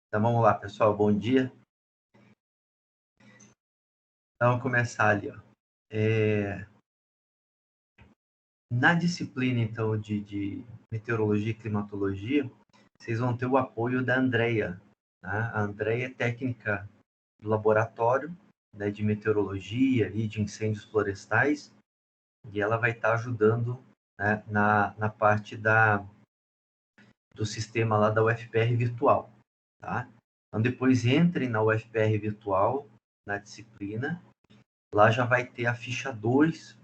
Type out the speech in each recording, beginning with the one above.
Então vamos lá, pessoal, bom dia. Então vamos começar ali, ó. Na disciplina, então, de meteorologia e climatologia, vocês vão ter o apoio da Andrea, tá? A Andrea é técnica do laboratório, né, de meteorologia e de incêndios florestais, e ela vai estar ajudando, né, na parte do sistema lá da UFPR virtual, tá? Então, depois entrem na UFPR virtual, na disciplina, lá já vai ter a ficha 2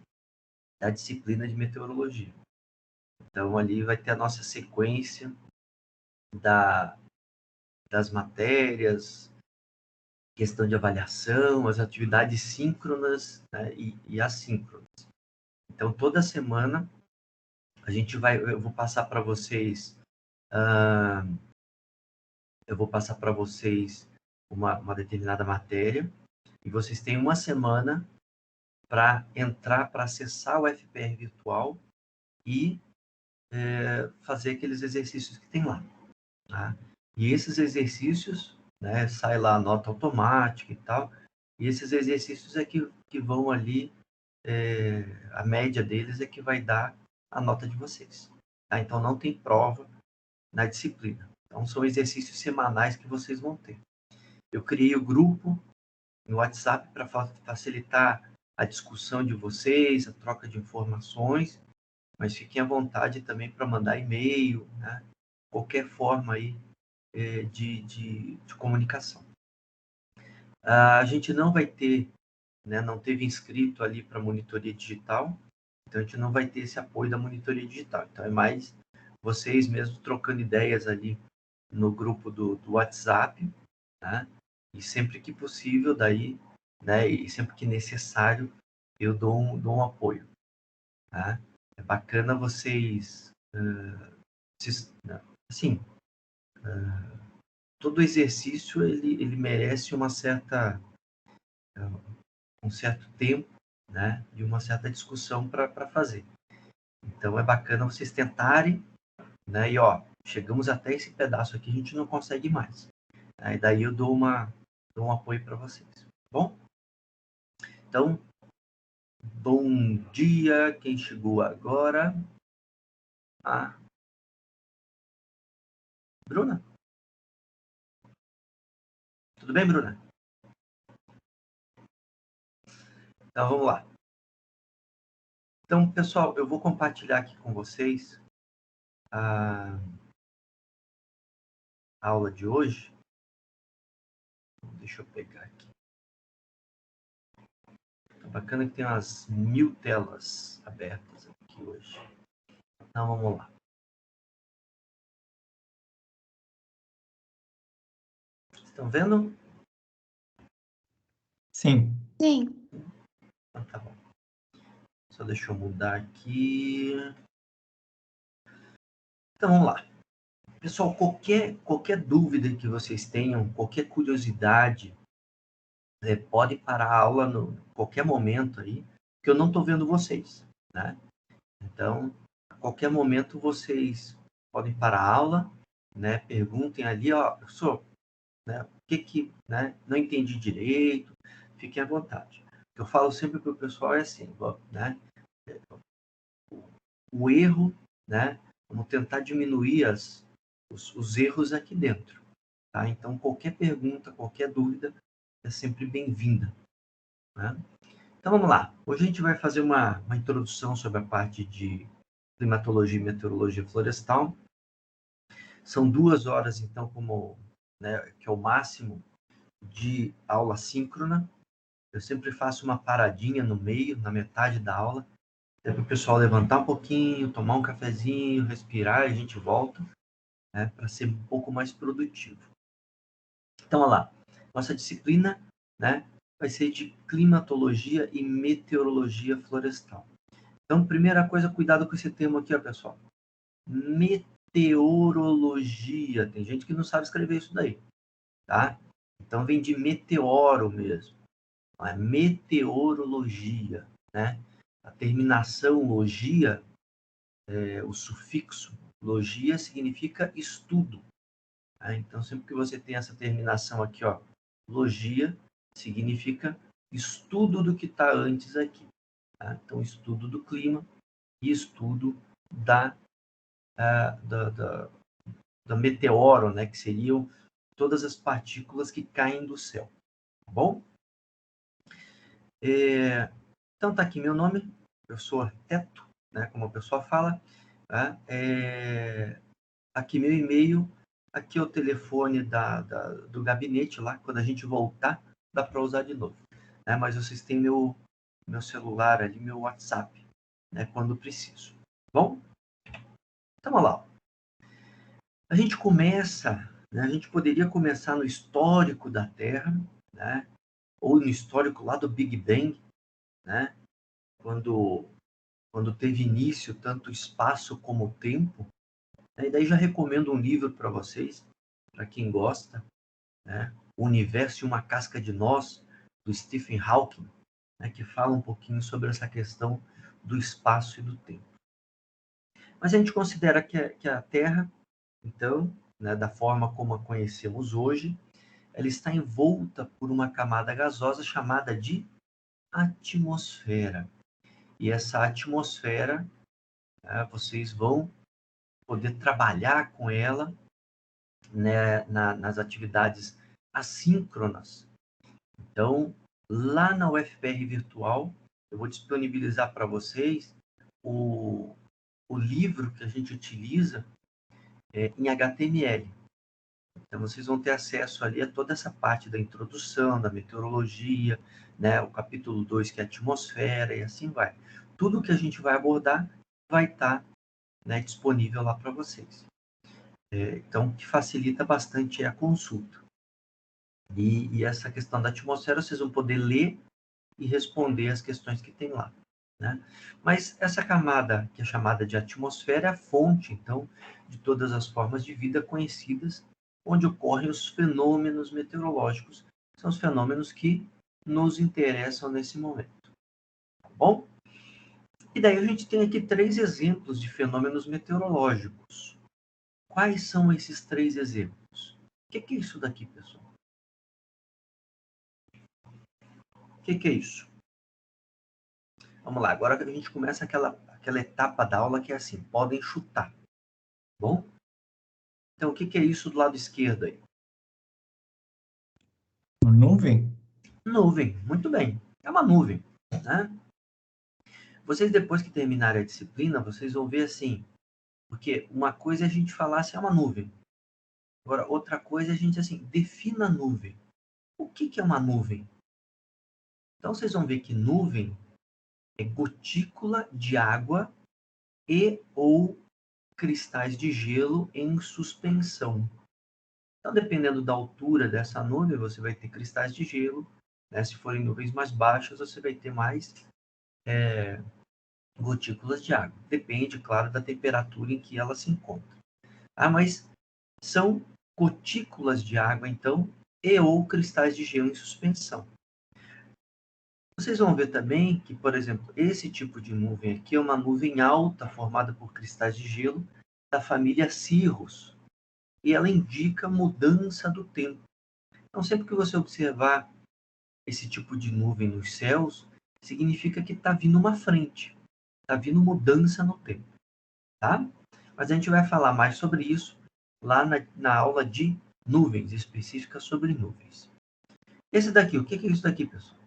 da disciplina de meteorologia. Então, ali vai ter a nossa sequência das matérias, questão de avaliação, as atividades síncronas, né, e assíncronas. Então, toda semana eu vou passar para vocês, uma determinada matéria, e vocês têm uma semana para acessar o FPR virtual e fazer aqueles exercícios que tem lá. Tá? E esses exercícios, né, sai lá a nota automática e tal, e esses exercícios é que vão ali, a média deles é que vai dar a nota de vocês. Tá? Então, não tem prova na disciplina. Então, são exercícios semanais que vocês vão ter. Eu criei o grupo no WhatsApp para facilitar a discussão de vocês, a troca de informações, mas fiquem à vontade também para mandar e-mail, né? Qualquer forma aí de comunicação. A gente não vai ter, né, não teve inscrito ali para monitoria digital, então a gente não vai ter esse apoio da monitoria digital. Então é mais vocês mesmos trocando ideias ali no grupo do WhatsApp, né? E sempre que possível, daí, né, e sempre que necessário, eu dou um apoio. Tá? É bacana vocês, assim, todo exercício ele merece um certo tempo, né, e uma certa discussão para fazer. Então é bacana vocês tentarem, né, e ó, chegamos até esse pedaço aqui, a gente não consegue mais. Aí daí eu dou um apoio para vocês. Bom? Então, bom dia, quem chegou agora? A Bruna? Tudo bem, Bruna? Então, vamos lá. Então, pessoal, eu vou compartilhar aqui com vocês a aula de hoje. Deixa eu pegar aqui. É bacana que tem umas 1000 telas abertas aqui hoje. Então, vamos lá. Estão vendo? Sim. Sim. Então, tá bom. Só deixa eu mudar aqui. Então, vamos lá. Pessoal, qualquer dúvida que vocês tenham, qualquer curiosidade, podem parar a aula em qualquer momento aí, que eu não estou vendo vocês, né? Então, a qualquer momento vocês podem parar a aula, né? Perguntem ali, ó, professor, né? O que né? Não entendi direito, fiquem à vontade. O que eu falo sempre para o pessoal é assim, né? O erro, né? Vamos tentar diminuir os erros aqui dentro, tá? Então, qualquer pergunta, qualquer dúvida é sempre bem-vinda, né? Então, vamos lá. Hoje a gente vai fazer uma introdução sobre a parte de climatologia e meteorologia florestal. São 2 horas, então, né, que é o máximo de aula síncrona. Eu sempre faço uma paradinha no meio, na metade da aula, para o pessoal levantar um pouquinho, tomar um cafezinho, respirar e a gente volta, né, para ser um pouco mais produtivo. Então, olha lá. Nossa disciplina, né, vai ser de climatologia e meteorologia florestal. Então, primeira coisa, cuidado com esse termo aqui, ó, pessoal. Meteorologia. Tem gente que não sabe escrever isso daí, tá? Então, vem de meteoro mesmo. Não é meteorologia, né? A terminação logia, o sufixo logia significa estudo. Tá? Então, sempre que você tem essa terminação aqui, ó, logia, significa estudo do que está antes aqui. Tá? Então, estudo do clima e estudo da meteoro, né, que seriam todas as partículas que caem do céu. Tá bom? Então, tá aqui meu nome, eu sou arquiteto, né, como a pessoa fala. Tá? Aqui meu e-mail, aqui é o telefone do gabinete lá, quando a gente voltar, dá para usar de novo. Né? Mas vocês têm meu celular ali, meu WhatsApp, né, quando preciso. Bom? Então, olha lá. A gente começa, né, a gente poderia começar no histórico da Terra, né, ou no histórico lá do Big Bang, né, quando teve início tanto o espaço como o tempo. E daí já recomendo um livro para vocês, para quem gosta, né, O Universo e uma Casca de Nós, do Stephen Hawking, né, que fala um pouquinho sobre essa questão do espaço e do tempo. Mas a gente considera que a Terra, então, né, da forma como a conhecemos hoje, ela está envolta por uma camada gasosa chamada de atmosfera. E essa atmosfera, né, vocês vão poder trabalhar com ela, né, nas atividades assíncronas. Então, lá na UFPR Virtual, eu vou disponibilizar para vocês o livro que a gente utiliza em HTML. Então, vocês vão ter acesso ali a toda essa parte da introdução, da meteorologia, né, o capítulo 2, que é a atmosfera, e assim vai. Tudo que a gente vai abordar vai estar, né, disponível lá para vocês. Então, que facilita bastante a consulta. E essa questão da atmosfera, vocês vão poder ler e responder as questões que tem lá. Né? Mas essa camada, que é chamada de atmosfera, é a fonte, então, de todas as formas de vida conhecidas, onde ocorrem os fenômenos meteorológicos. São os fenômenos que nos interessam nesse momento. Tá bom? E daí a gente tem aqui 3 exemplos de fenômenos meteorológicos. Quais são esses 3 exemplos? O que é isso daqui, pessoal? O que é isso? Vamos lá, agora a gente começa aquela etapa da aula que é assim, podem chutar. Bom? Então, o que é isso do lado esquerdo aí? Uma nuvem? Nuvem, muito bem. É uma nuvem, né? Vocês, depois que terminarem a disciplina, vocês vão ver assim, porque uma coisa é a gente falar assim, é uma nuvem. Agora, outra coisa é a gente, assim, defina a nuvem. O que é uma nuvem? Então, vocês vão ver que nuvem é gotícula de água e ou cristais de gelo em suspensão. Então, dependendo da altura dessa nuvem, você vai ter cristais de gelo. Né? Se forem nuvens mais baixas, você vai ter mais gotículas de água. Depende, claro, da temperatura em que ela se encontra. Mas são gotículas de água, então, e ou cristais de gelo em suspensão. Vocês vão ver também que, por exemplo, esse tipo de nuvem aqui é uma nuvem alta formada por cristais de gelo da família Cirrus. E ela indica mudança do tempo. Então, sempre que você observar esse tipo de nuvem nos céus, significa que está vindo uma frente, está vindo mudança no tempo, tá? Mas a gente vai falar mais sobre isso lá na aula de nuvens, específica sobre nuvens. Esse daqui, o que é isso daqui, pessoal?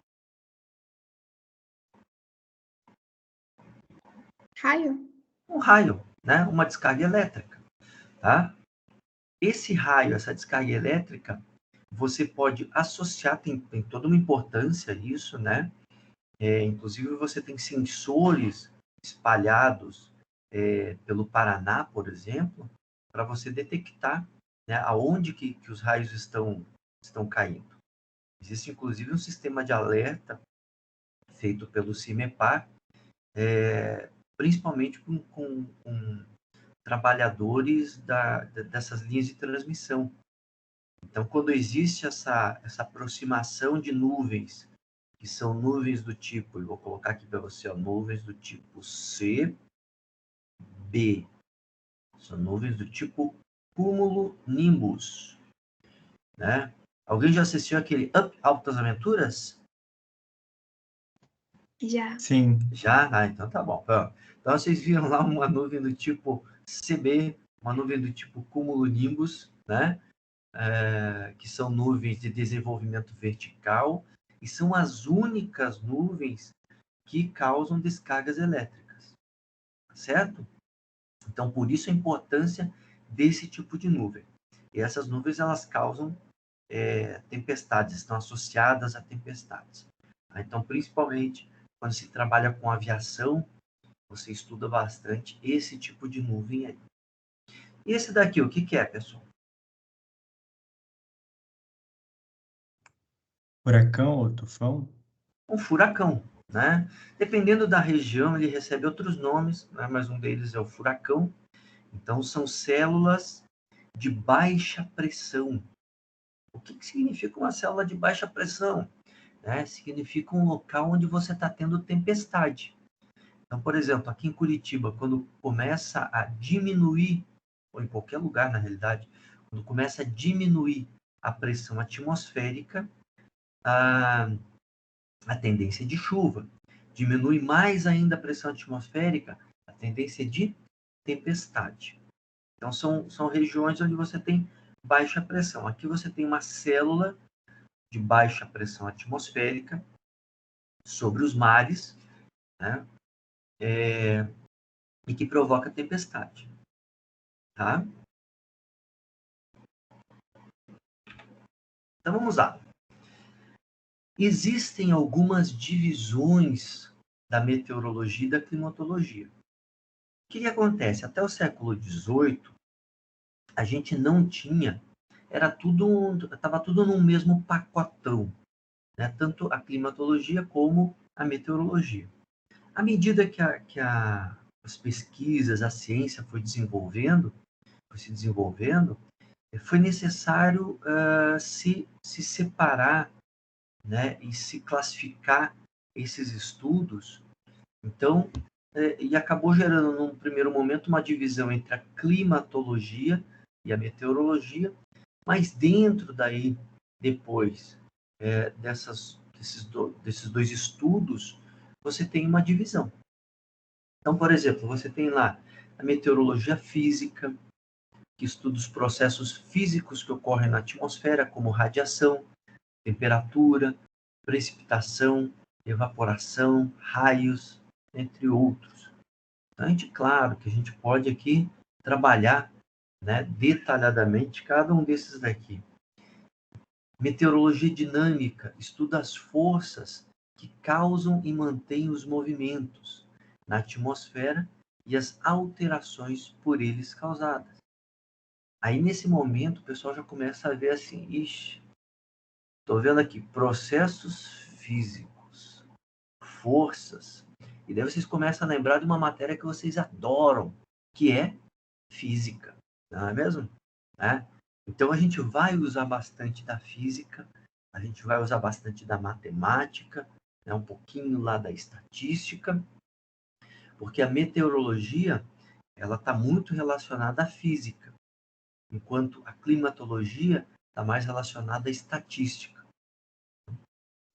Raio? Um raio, né? Uma descarga elétrica, tá? Esse raio, essa descarga elétrica, você pode associar, tem toda uma importância isso, né? Inclusive, você tem sensores espalhados pelo Paraná, por exemplo, para você detectar, né, aonde que os raios estão caindo. Existe, inclusive, um sistema de alerta feito pelo CIMEPAR, principalmente com trabalhadores dessas linhas de transmissão. Então, quando existe essa aproximação de nuvens, que são nuvens do tipo, eu vou colocar aqui para você, ó, nuvens do tipo C, B. São nuvens do tipo cumulonimbus, né? Alguém já assistiu aquele Up, Altas Aventuras? Já. Sim. Já? Ah, então tá bom. Então vocês viram lá uma nuvem do tipo CB, uma nuvem do tipo cumulonimbus, né? Que são nuvens de desenvolvimento vertical e são as únicas nuvens que causam descargas elétricas, certo? Então, por isso a importância desse tipo de nuvem. E essas nuvens, elas causam tempestades, estão associadas a tempestades. Então, principalmente, quando se trabalha com aviação, você estuda bastante esse tipo de nuvem aí. E esse daqui, o que é, pessoal? Furacão ou tufão? Um furacão, né? Dependendo da região, ele recebe outros nomes, né? Mas um deles é o furacão. Então, são células de baixa pressão. O que significa uma célula de baixa pressão? Significa um local onde você está tendo tempestade. Então, por exemplo, aqui em Curitiba, quando começa a diminuir, ou em qualquer lugar na realidade, quando começa a diminuir a pressão atmosférica, a tendência é de chuva. Diminui mais ainda a pressão atmosférica, a tendência é de tempestade. Então, são regiões onde você tem baixa pressão. Aqui você tem uma célula de baixa pressão atmosférica sobre os mares, né? E que provoca tempestade. Tá? Então, vamos lá. Existem algumas divisões da meteorologia e da climatologia. O que acontece? Até o século XVIII, a gente não tinha, estava tudo no mesmo pacotão, né? Tanto a climatologia como a meteorologia. À medida que as pesquisas, a ciência foi se desenvolvendo, foi necessário se separar, né, e se classificar esses estudos. Então, e acabou gerando, num primeiro momento, uma divisão entre a climatologia e a meteorologia, mas dentro daí, depois desses dois estudos, você tem uma divisão. Então, por exemplo, você tem lá a meteorologia física, que estuda os processos físicos que ocorrem na atmosfera, como radiação, temperatura, precipitação, evaporação, raios, entre outros. Então, claro que a gente pode aqui trabalhar, né, detalhadamente cada um desses daqui. Meteorologia dinâmica estuda as forças que causam e mantêm os movimentos na atmosfera e as alterações por eles causadas. Aí, nesse momento, o pessoal já começa a ver assim, estou vendo aqui processos físicos, forças, e daí vocês começam a lembrar de uma matéria que vocês adoram, que é física, não é mesmo? Então, a gente vai usar bastante da física, a gente vai usar bastante da matemática, né, um pouquinho lá da estatística, porque a meteorologia ela está muito relacionada à física, enquanto a climatologia está mais relacionada à estatística.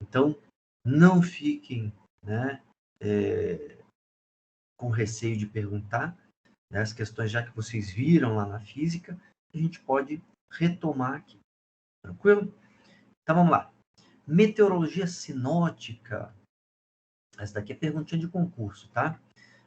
Então, não fiquem, né, com receio de perguntar, né, as questões já que vocês viram lá na física, a gente pode retomar aqui. Tranquilo? Então, vamos lá. Meteorologia sinótica. Essa daqui é perguntinha de concurso, tá?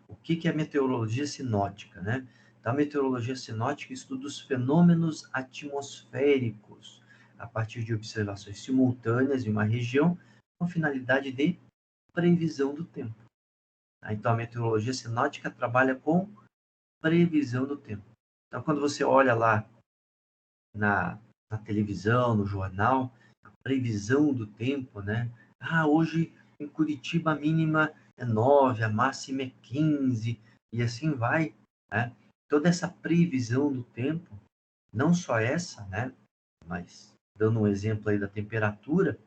O que é meteorologia sinótica, né? Então, a meteorologia sinótica estuda os fenômenos atmosféricos a partir de observações simultâneas em uma região com finalidade de previsão do tempo. Então, a meteorologia sinótica trabalha com previsão do tempo. Então, quando você olha lá na televisão, no jornal, a previsão do tempo, né? Hoje em Curitiba a mínima é 9, a máxima é 15, e assim vai, né? Toda essa previsão do tempo, não só essa, né? Mas, dando um exemplo aí da temperatura,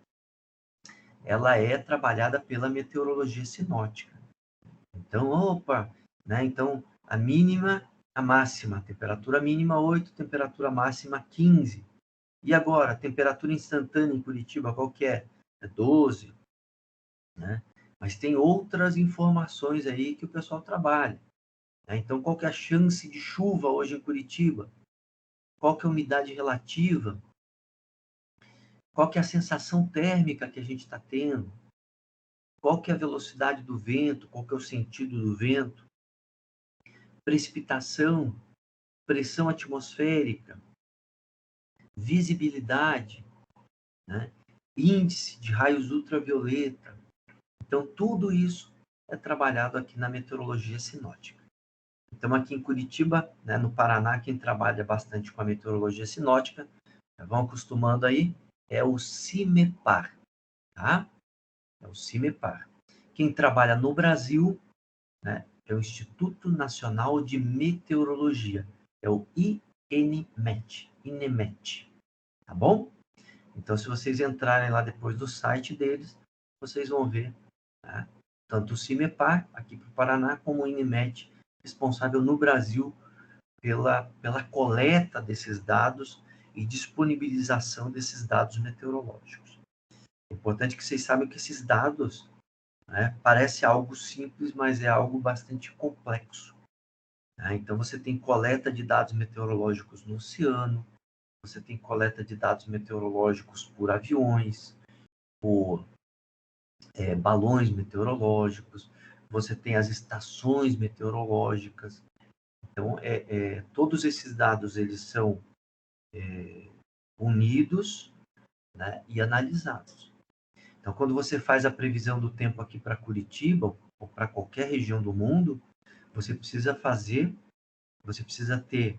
ela é trabalhada pela meteorologia sinótica. Então, né? Então, a mínima a máxima, temperatura mínima 8, temperatura máxima 15. E agora, temperatura instantânea em Curitiba, qual que é? É 12, né? Mas tem outras informações aí que o pessoal trabalha, né? Então, qual que é a chance de chuva hoje em Curitiba? Qual que é a umidade relativa? Qual que é a sensação térmica que a gente está tendo? Qual que é a velocidade do vento? Qual que é o sentido do vento? Precipitação, pressão atmosférica, visibilidade, né? Índice de raios ultravioleta. Então, tudo isso é trabalhado aqui na meteorologia sinótica. Então, aqui em Curitiba, né, no Paraná, quem trabalha bastante com a meteorologia sinótica, vão acostumando aí, é o CIMEPAR, tá? É o CIMEPAR. Quem trabalha no Brasil, né, é o Instituto Nacional de Meteorologia, é o INMET, tá bom? Então, se vocês entrarem lá depois do site deles, vocês vão ver, né, tanto o CIMEPAR, aqui para o Paraná, como o INMET, responsável no Brasil pela coleta desses dados e disponibilização desses dados meteorológicos. É importante que vocês saibam que esses dados, né, parece algo simples, mas é algo bastante complexo, né? Então, você tem coleta de dados meteorológicos no oceano, você tem coleta de dados meteorológicos por aviões, por balões meteorológicos, você tem as estações meteorológicas. Então, todos esses dados eles são unidos, né, e analisados. Então, quando você faz a previsão do tempo aqui para Curitiba ou para qualquer região do mundo, você precisa ter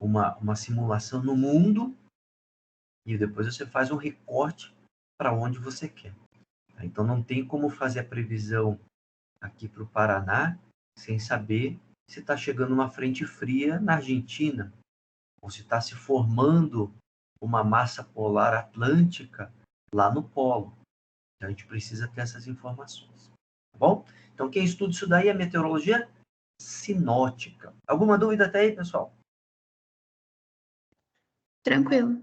uma simulação no mundo e depois você faz um recorte para onde você quer. Então, não tem como fazer a previsão aqui para o Paraná sem saber se está chegando uma frente fria na Argentina ou se está se formando uma massa polar atlântica lá no polo. Então, a gente precisa ter essas informações. Tá bom? Então, quem estuda isso daí é meteorologia sinótica. Alguma dúvida até aí, pessoal? Tranquilo.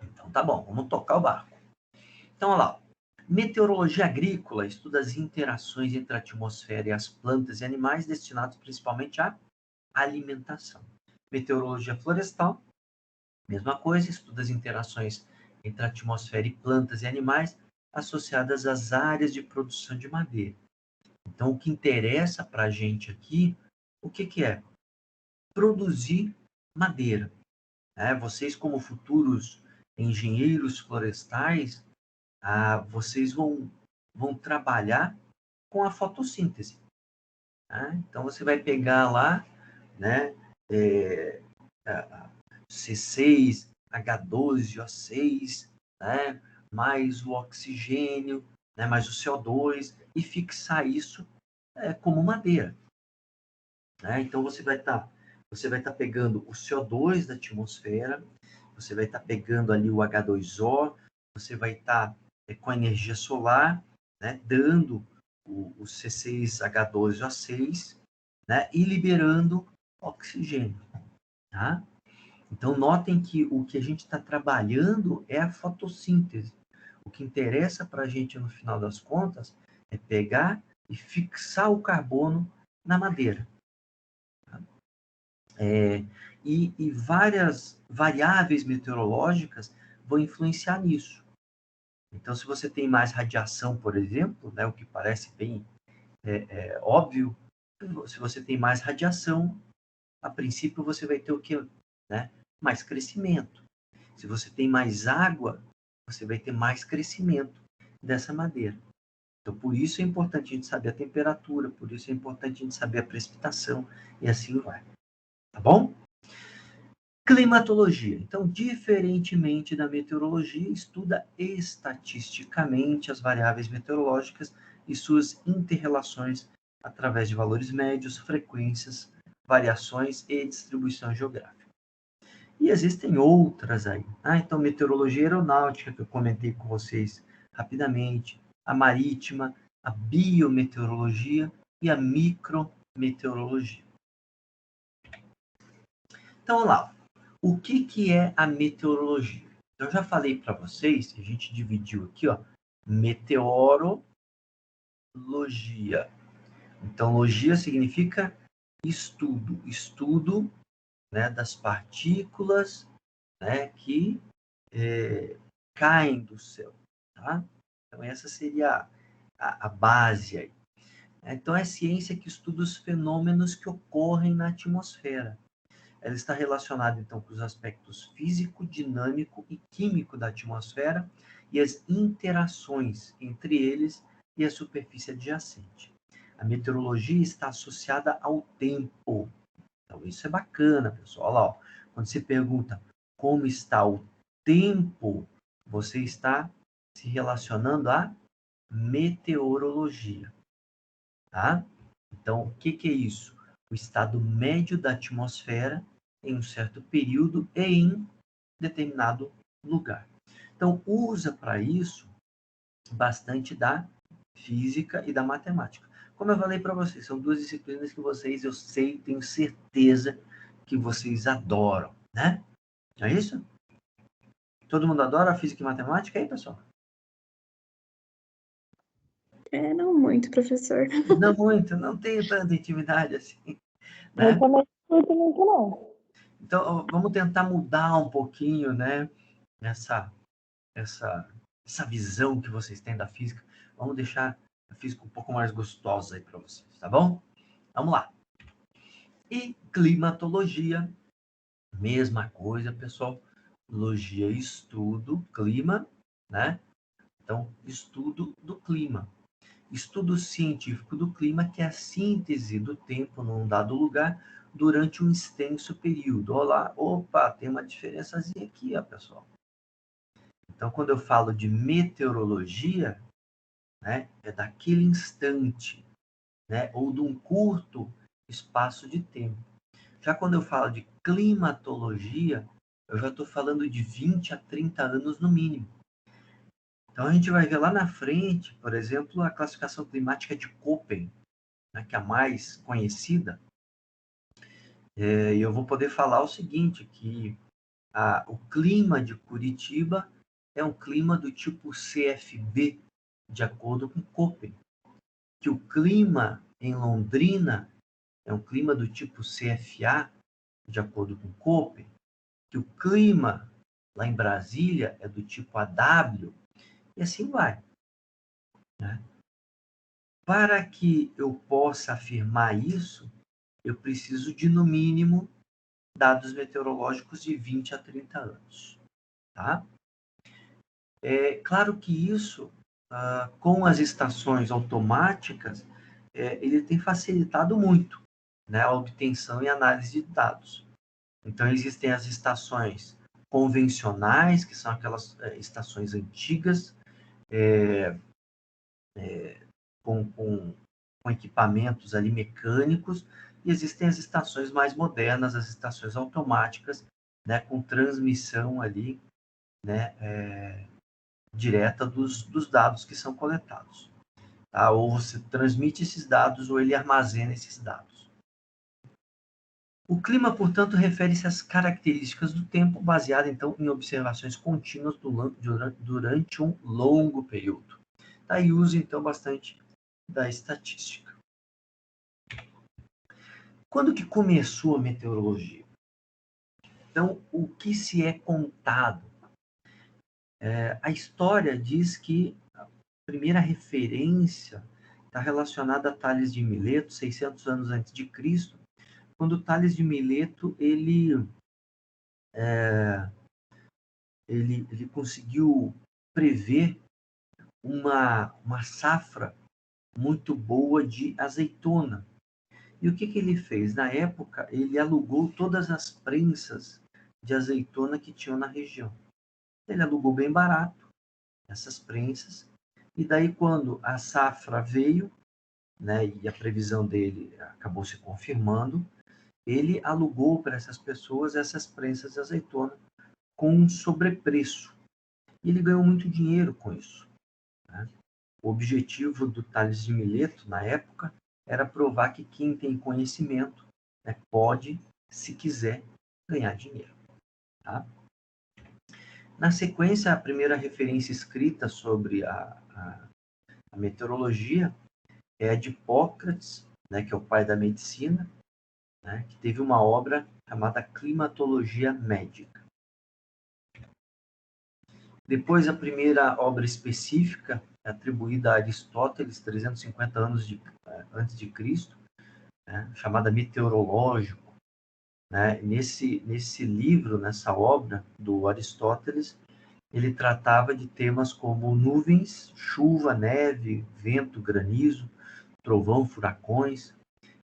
Então, tá bom. Vamos tocar o barco. Então, olha lá. Meteorologia agrícola estuda as interações entre a atmosfera e as plantas e animais destinados principalmente à alimentação. Meteorologia florestal, mesma coisa, estuda as interações entre a atmosfera e plantas e animais associadas às áreas de produção de madeira. Então, o que interessa para a gente aqui, o que é? Produzir madeira, né? Vocês, como futuros engenheiros florestais, vocês vão trabalhar com a fotossíntese. Tá? Então, você vai pegar lá, né, C6, H12O6, né, mais o oxigênio, né, mais o CO2, e fixar isso como madeira. Né? Então, você vai estar pegando o CO2 da atmosfera, você vai estar pegando ali o H2O, você vai estar com a energia solar, né, dando o C6H12O6, né, e liberando oxigênio. Tá? Então, notem que o que a gente está trabalhando é a fotossíntese. O que interessa para a gente, no final das contas, é pegar e fixar o carbono na madeira. Tá? E várias variáveis meteorológicas vão influenciar nisso. Então, se você tem mais radiação, por exemplo, né, o que parece bem óbvio, se você tem mais radiação, a princípio você vai ter o quê? Né? Mais crescimento. Se você tem mais água, você vai ter mais crescimento dessa madeira. Então, por isso é importante a gente saber a temperatura, por isso é importante a gente saber a precipitação, e assim vai. Tá bom? Climatologia. Então, diferentemente da meteorologia, estuda estatisticamente as variáveis meteorológicas e suas interrelações através de valores médios, frequências, variações e distribuição geográfica. E existem outras aí. Então, meteorologia aeronáutica, que eu comentei com vocês rapidamente, a marítima, a biometeorologia e a micrometeorologia. Então, vamos lá. O que é a meteorologia? Eu já falei para vocês, a gente dividiu aqui, ó, meteorologia. Então, logia significa estudo, estudo, né, das partículas, né, que caem do céu, tá? Então, essa seria a base aí. Então, é ciência que estuda os fenômenos que ocorrem na atmosfera. Ela está relacionada, então, com os aspectos físico, dinâmico e químico da atmosfera e as interações entre eles e a superfície adjacente. A meteorologia está associada ao tempo. Então, isso é bacana, pessoal. Olha lá, ó. Quando você pergunta como está o tempo, você está se relacionando à meteorologia, tá? Então, o que é isso? O estado médio da atmosfera em um certo período e em determinado lugar. Então, usa para isso bastante da física e da matemática. Como eu falei para vocês, são duas disciplinas que vocês, eu sei, tenho certeza que vocês adoram, né? Não é isso? Todo mundo adora física e matemática aí, pessoal? Não muito, professor. Não muito, não tenho tanta intimidade assim, Eu né? também não curto muito, não. Então, vamos tentar mudar um pouquinho, né? Essa visão que vocês têm da física. Vamos deixar a física um pouco mais gostosa aí para vocês, tá bom? Vamos lá. E climatologia, mesma coisa, pessoal. Logia, estudo, clima, né? Então, estudo do clima. Estudo científico do clima, que é a síntese do tempo num dado lugar durante um extenso período. Olá, opa, tem uma diferençazinha aqui, ó, pessoal. Então, quando eu falo de meteorologia, né, é daquele instante, né, ou de um curto espaço de tempo. Já quando eu falo de climatologia, eu já estou falando de 20 a 30 anos no mínimo. Então, a gente vai ver lá na frente, por exemplo, a classificação climática de Köppen, né, que é a mais conhecida. E eu vou poder falar o seguinte, que o clima de Curitiba é um clima do tipo CFB, de acordo com Köppen. Que o clima em Londrina é um clima do tipo CFA, de acordo com Köppen. Que o clima lá em Brasília é do tipo AW, e assim vai, né? Para que eu possa afirmar isso, eu preciso de, no mínimo, dados meteorológicos de 20 a 30 anos. Tá? É claro que isso, com as estações automáticas, ele tem facilitado muito, né, a obtenção e análise de dados. Então, existem as estações convencionais, que são aquelas estações antigas, com equipamentos ali mecânicos, e existem as estações mais modernas, as estações automáticas, né, com transmissão ali, né, direta dos dados que são coletados. Tá? Ou você transmite esses dados, ou ele armazena esses dados. O clima, portanto, refere-se às características do tempo, baseado, então, em observações contínuas durante um longo período. Tá? E usa, então, bastante da estatística. Quando que começou a meteorologia? Então, o que se é contado? A história diz que a primeira referência está relacionada a Tales de Mileto, 600 anos antes de Cristo, quando Tales de Mileto ele conseguiu prever uma safra muito boa de azeitona. E o que ele fez? Na época, ele alugou todas as prensas de azeitona que tinham na região. Ele alugou bem barato essas prensas, e daí quando a safra veio, né, e a previsão dele acabou se confirmando, ele alugou para essas pessoas essas prensas de azeitona com um sobrepreço. E ele ganhou muito dinheiro com isso, né? O objetivo do Tales de Mileto, na época, era provar que quem tem conhecimento, né, pode, se quiser, ganhar dinheiro. Tá? Na sequência, a primeira referência escrita sobre a meteorologia é a de Hipócrates, né, que é o pai da medicina, né, que teve uma obra chamada Climatologia Médica. Depois, a primeira obra específica é atribuída a Aristóteles, 350 anos antes de Cristo, né, chamada Meteorológico. Né? Nesse livro, nessa obra do Aristóteles, ele tratava de temas como nuvens, chuva, neve, vento, granizo, trovão, furacões,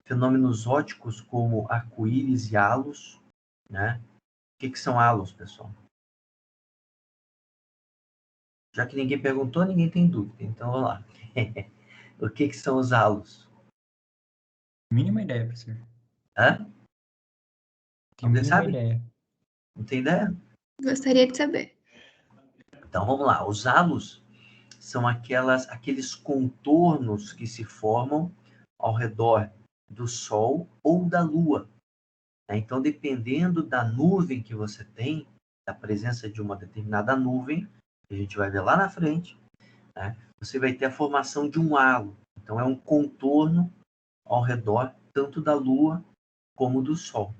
fenômenos óticos como arco-íris e halos. Né? O que são halos, pessoal? Já que ninguém perguntou, ninguém tem dúvida. Então, vamos lá. O que são os halos? Mínima ideia, professor. Hã? Tenho Alguém mínima sabe? ideia. Não tem ideia? Gostaria de saber. Então, vamos lá. Os halos são aqueles contornos que se formam ao redor do Sol ou da Lua. Né? Então, dependendo da nuvem que você tem, da presença de uma determinada nuvem, que a gente vai ver lá na frente, né? Você vai ter a formação de um halo. Então, é um contorno ao redor tanto da Lua como do Sol.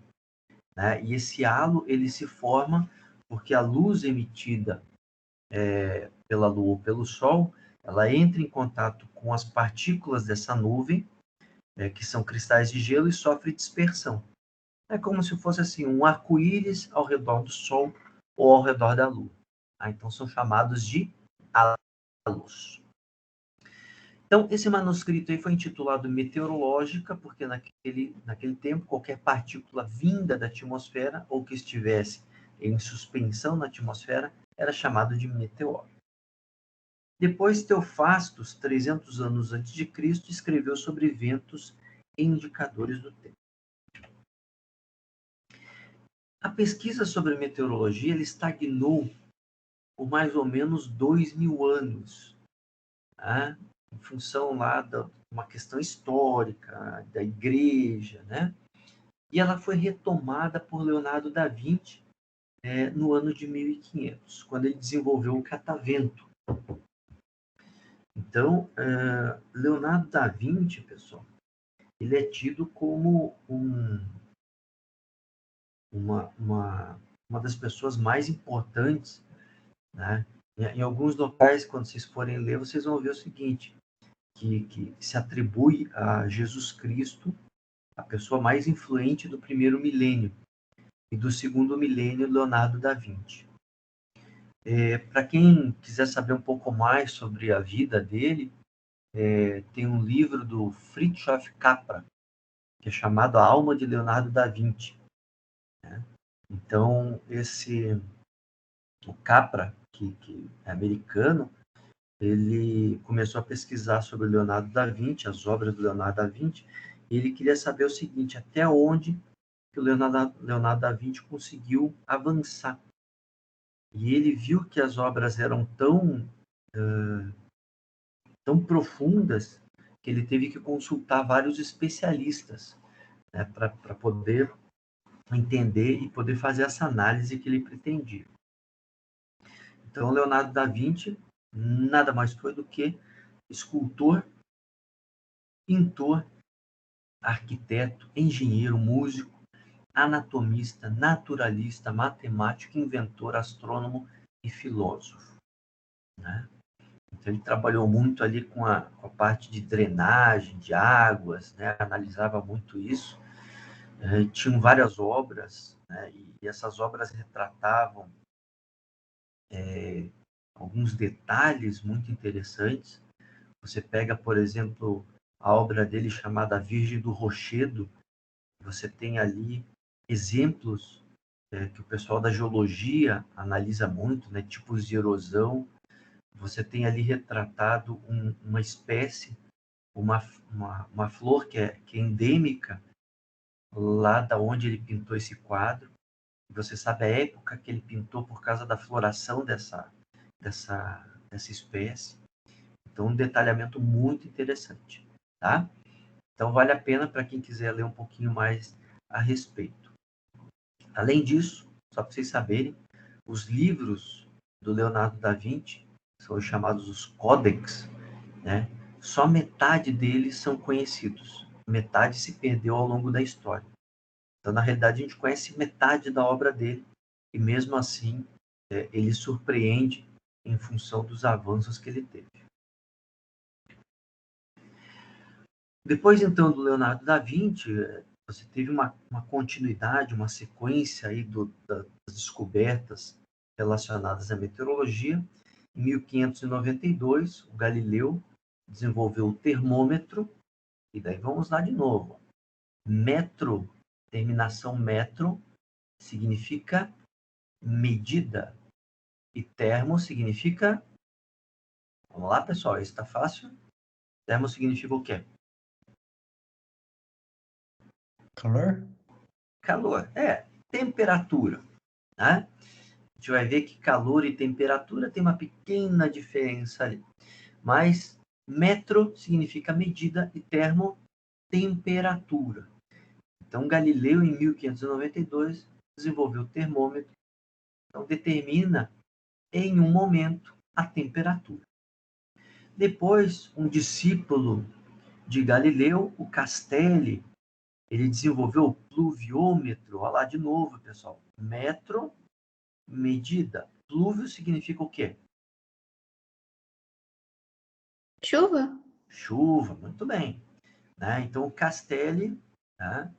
Né? E esse halo ele se forma porque a luz emitida pela Lua ou pelo Sol, ela entra em contato com as partículas dessa nuvem, que são cristais de gelo, e sofre dispersão. É como se fosse assim um arco-íris ao redor do Sol ou ao redor da Lua. Então são chamados de halos. Então, esse manuscrito aí foi intitulado Meteorológica, porque naquele tempo, qualquer partícula vinda da atmosfera ou que estivesse em suspensão na atmosfera era chamado de meteoro. Depois, Teofastos, 300 anos antes de Cristo, escreveu sobre ventos e indicadores do tempo. A pesquisa sobre meteorologia estagnou por mais ou menos 2.000 anos, tá? Em função lá de uma questão histórica, da igreja, né? E ela foi retomada por Leonardo da Vinci no ano de 1500, quando ele desenvolveu o catavento. Então, Leonardo da Vinci, pessoal, ele é tido como uma das pessoas mais importantes, né? Em alguns locais, quando vocês forem ler, vocês vão ver o seguinte, que se atribui a Jesus Cristo a pessoa mais influente do primeiro milênio, e do segundo milênio, Leonardo da Vinci. Para quem quiser saber um pouco mais sobre a vida dele, tem um livro do Fritjof Capra, que é chamado A Alma de Leonardo da Vinci. Né? Então, o Capra, que é americano, ele começou a pesquisar sobre Leonardo da Vinci, as obras do Leonardo da Vinci, e ele queria saber o seguinte, até onde que o Leonardo da Vinci conseguiu avançar. E ele viu que as obras eram tão profundas que ele teve que consultar vários especialistas, né, para poder entender e poder fazer essa análise que ele pretendia. Então, Leonardo da Vinci nada mais foi do que escultor, pintor, arquiteto, engenheiro, músico, anatomista, naturalista, matemático, inventor, astrônomo e filósofo. Né? Então, ele trabalhou muito ali com a parte de drenagem de águas, né? Analisava muito isso. Tinham várias obras, né? E essas obras retratavam alguns detalhes muito interessantes. Você pega, por exemplo, a obra dele chamada Virgem do Rochedo, você tem ali exemplos que o pessoal da geologia analisa muito, né? Tipos de erosão. Você tem ali retratado uma espécie, uma flor que é endêmica lá da onde ele pintou esse quadro. Você sabe a época que ele pintou por causa da floração dessa espécie. Então, um detalhamento muito interessante, tá? Então, vale a pena para quem quiser ler um pouquinho mais a respeito. Além disso, só para vocês saberem, os livros do Leonardo da Vinci são os chamados os Códex, né? Só metade deles são conhecidos. Metade se perdeu ao longo da história. Então, na realidade, a gente conhece metade da obra dele e, mesmo assim, ele surpreende em função dos avanços que ele teve. Depois, então, do Leonardo da Vinci, você teve uma continuidade, uma sequência aí das descobertas relacionadas à meteorologia. Em 1592, o Galileu desenvolveu o termômetro, e daí vamos lá de novo. Metro, terminação metro, significa medida, e termo significa... Vamos lá, pessoal, isso está fácil. Termo significa o quê? Calor? Calor, temperatura, né? A gente vai ver que calor e temperatura tem uma pequena diferença ali. Mas metro significa medida e termo, temperatura. Então, Galileu, em 1592, desenvolveu o termômetro. Então, determina, em um momento, a temperatura. Depois, um discípulo de Galileu, o Castelli, ele desenvolveu o pluviômetro. Olha lá de novo, pessoal. Metro, medida. Plúvio significa o quê? Chuva? Chuva, muito bem. Né? Então, o Castelli, tá?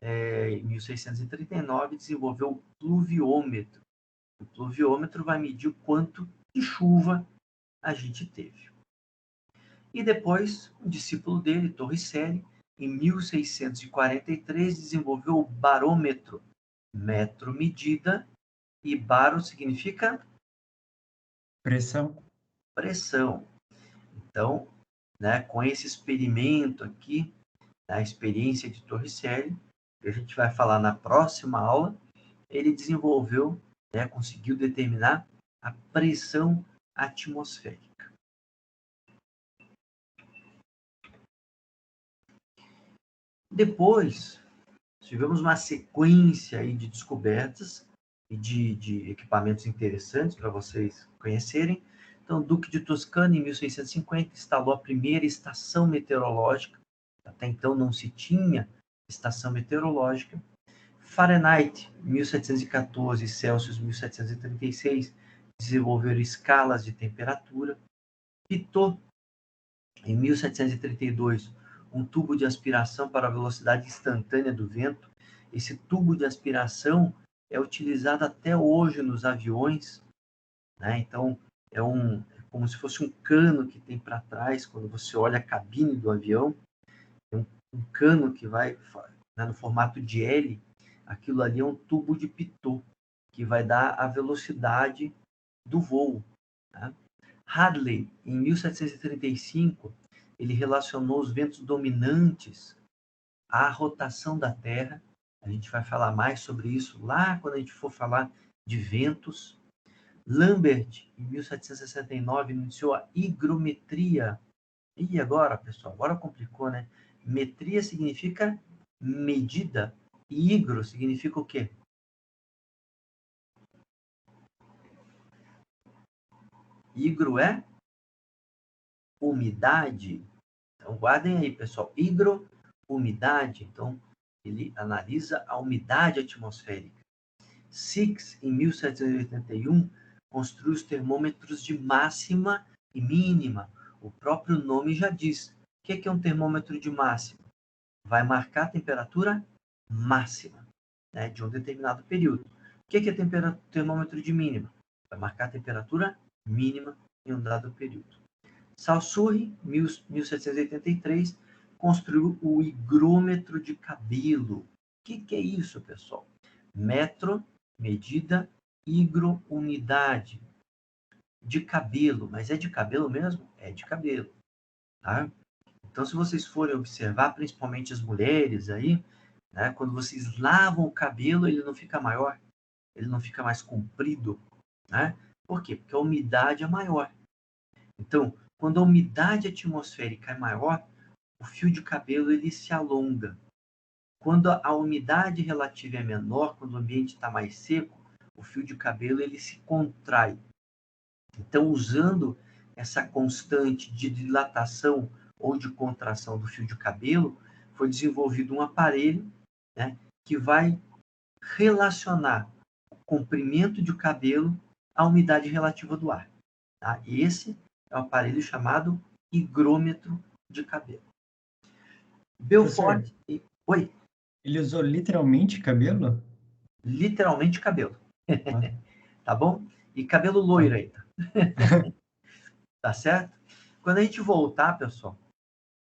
Em 1639, desenvolveu o pluviômetro. O pluviômetro vai medir o quanto de chuva a gente teve. E depois, um discípulo dele, Torricelli, em 1643, desenvolveu o barômetro. Metro, medida, e baro significa Pressão? pressão. Então, né, com esse experimento aqui, a experiência de Torricelli, que a gente vai falar na próxima aula, ele desenvolveu, né, conseguiu determinar a pressão atmosférica. Depois, tivemos uma sequência aí de descobertas e de equipamentos interessantes para vocês conhecerem. Então, Duque de Toscana, em 1650, instalou a primeira estação meteorológica. Até então não se tinha estação meteorológica. Fahrenheit, 1714, Celsius, 1736, desenvolveram escalas de temperatura. Pitot, em 1732, um tubo de aspiração para a velocidade instantânea do vento. Esse tubo de aspiração é utilizado até hoje nos aviões, né? Então, é como se fosse um cano que tem para trás, quando você olha a cabine do avião, tem um cano que vai, né, no formato de L, aquilo ali é um tubo de Pitot, que vai dar a velocidade do voo. Tá? Hadley, em 1735, ele relacionou os ventos dominantes à rotação da Terra. A gente vai falar mais sobre isso lá quando a gente for falar de ventos. Lambert, em 1769, iniciou a higrometria. E agora, pessoal? Agora complicou, né? Metria significa medida. E higro significa o quê? Higro é umidade. Então, guardem aí, pessoal. Higro, umidade. Então, ele analisa a umidade atmosférica. Six, em 1781, construiu os termômetros de máxima e mínima. O próprio nome já diz. O que é um termômetro de máxima? Vai marcar a temperatura máxima, né, de um determinado período. O que é termômetro de mínima? Vai marcar a temperatura mínima em um dado período. Saussure, 1783, construiu o higrômetro de cabelo. O que é isso, pessoal? Metro, medida, higro, unidade. De cabelo. Mas é de cabelo mesmo? É de cabelo. Tá? Então, se vocês forem observar, principalmente as mulheres aí, né, quando vocês lavam o cabelo, ele não fica maior, ele não fica mais comprido. Né? Por quê? Porque a umidade é maior. Então, quando a umidade atmosférica é maior, o fio de cabelo ele se alonga. quando a umidade relativa é menor, quando o ambiente está mais seco, o fio de cabelo ele se contrai. Então, usando essa constante de dilatação ou de contração do fio de cabelo, foi desenvolvido um aparelho, né, que vai relacionar o comprimento de cabelo à umidade relativa do ar. Tá? Esse é o aparelho chamado higrômetro de cabelo. Belfort... Oi? Ele usou literalmente cabelo? Literalmente cabelo. Ah, Tá bom? E cabelo loiro aí. Tá certo? Quando a gente voltar, pessoal,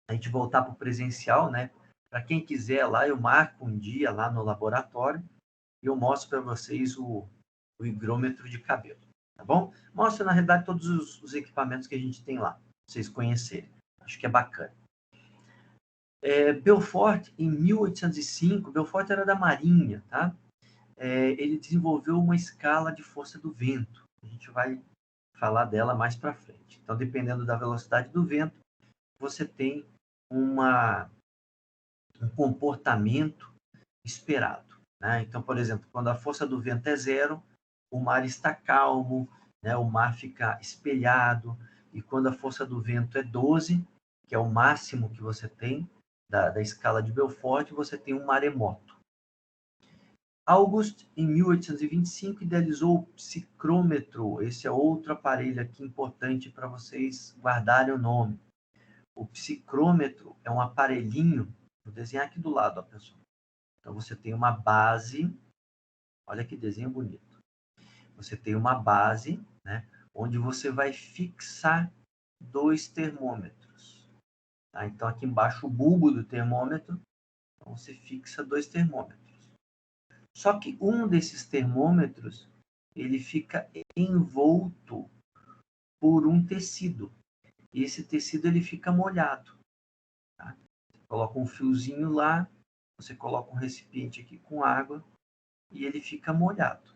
a gente voltar para o presencial, né? Para quem quiser lá, eu marco um dia lá no laboratório e eu mostro para vocês o higrômetro de cabelo, tá bom? Mostra, na realidade, todos os equipamentos que a gente tem lá, para vocês conhecerem. Acho que é bacana. Belfort, em 1805, Belfort era da Marinha, tá? Ele desenvolveu uma escala de força do vento. A gente vai falar dela mais para frente. Então, dependendo da velocidade do vento, você tem um comportamento esperado, né? Então, por exemplo, quando a força do vento é 0, o mar está calmo, né? O mar fica espelhado, e quando a força do vento é 12, que é o máximo que você tem da escala de Belfort, você tem um maremoto. August, em 1825, idealizou o psicrômetro. Esse é outro aparelho aqui importante para vocês guardarem o nome. O psicrômetro é um aparelhinho, vou desenhar aqui do lado, ó, pessoal. Então, você tem uma base, olha que desenho bonito. Você tem uma base, né, onde você vai fixar 2 termômetros. Tá? Então, aqui embaixo, o bulbo do termômetro, então você fixa 2 termômetros. Só que um desses termômetros, ele fica envolto por um tecido. E esse tecido, ele fica molhado. Tá? Você coloca um fiozinho lá, você coloca um recipiente aqui com água e ele fica molhado.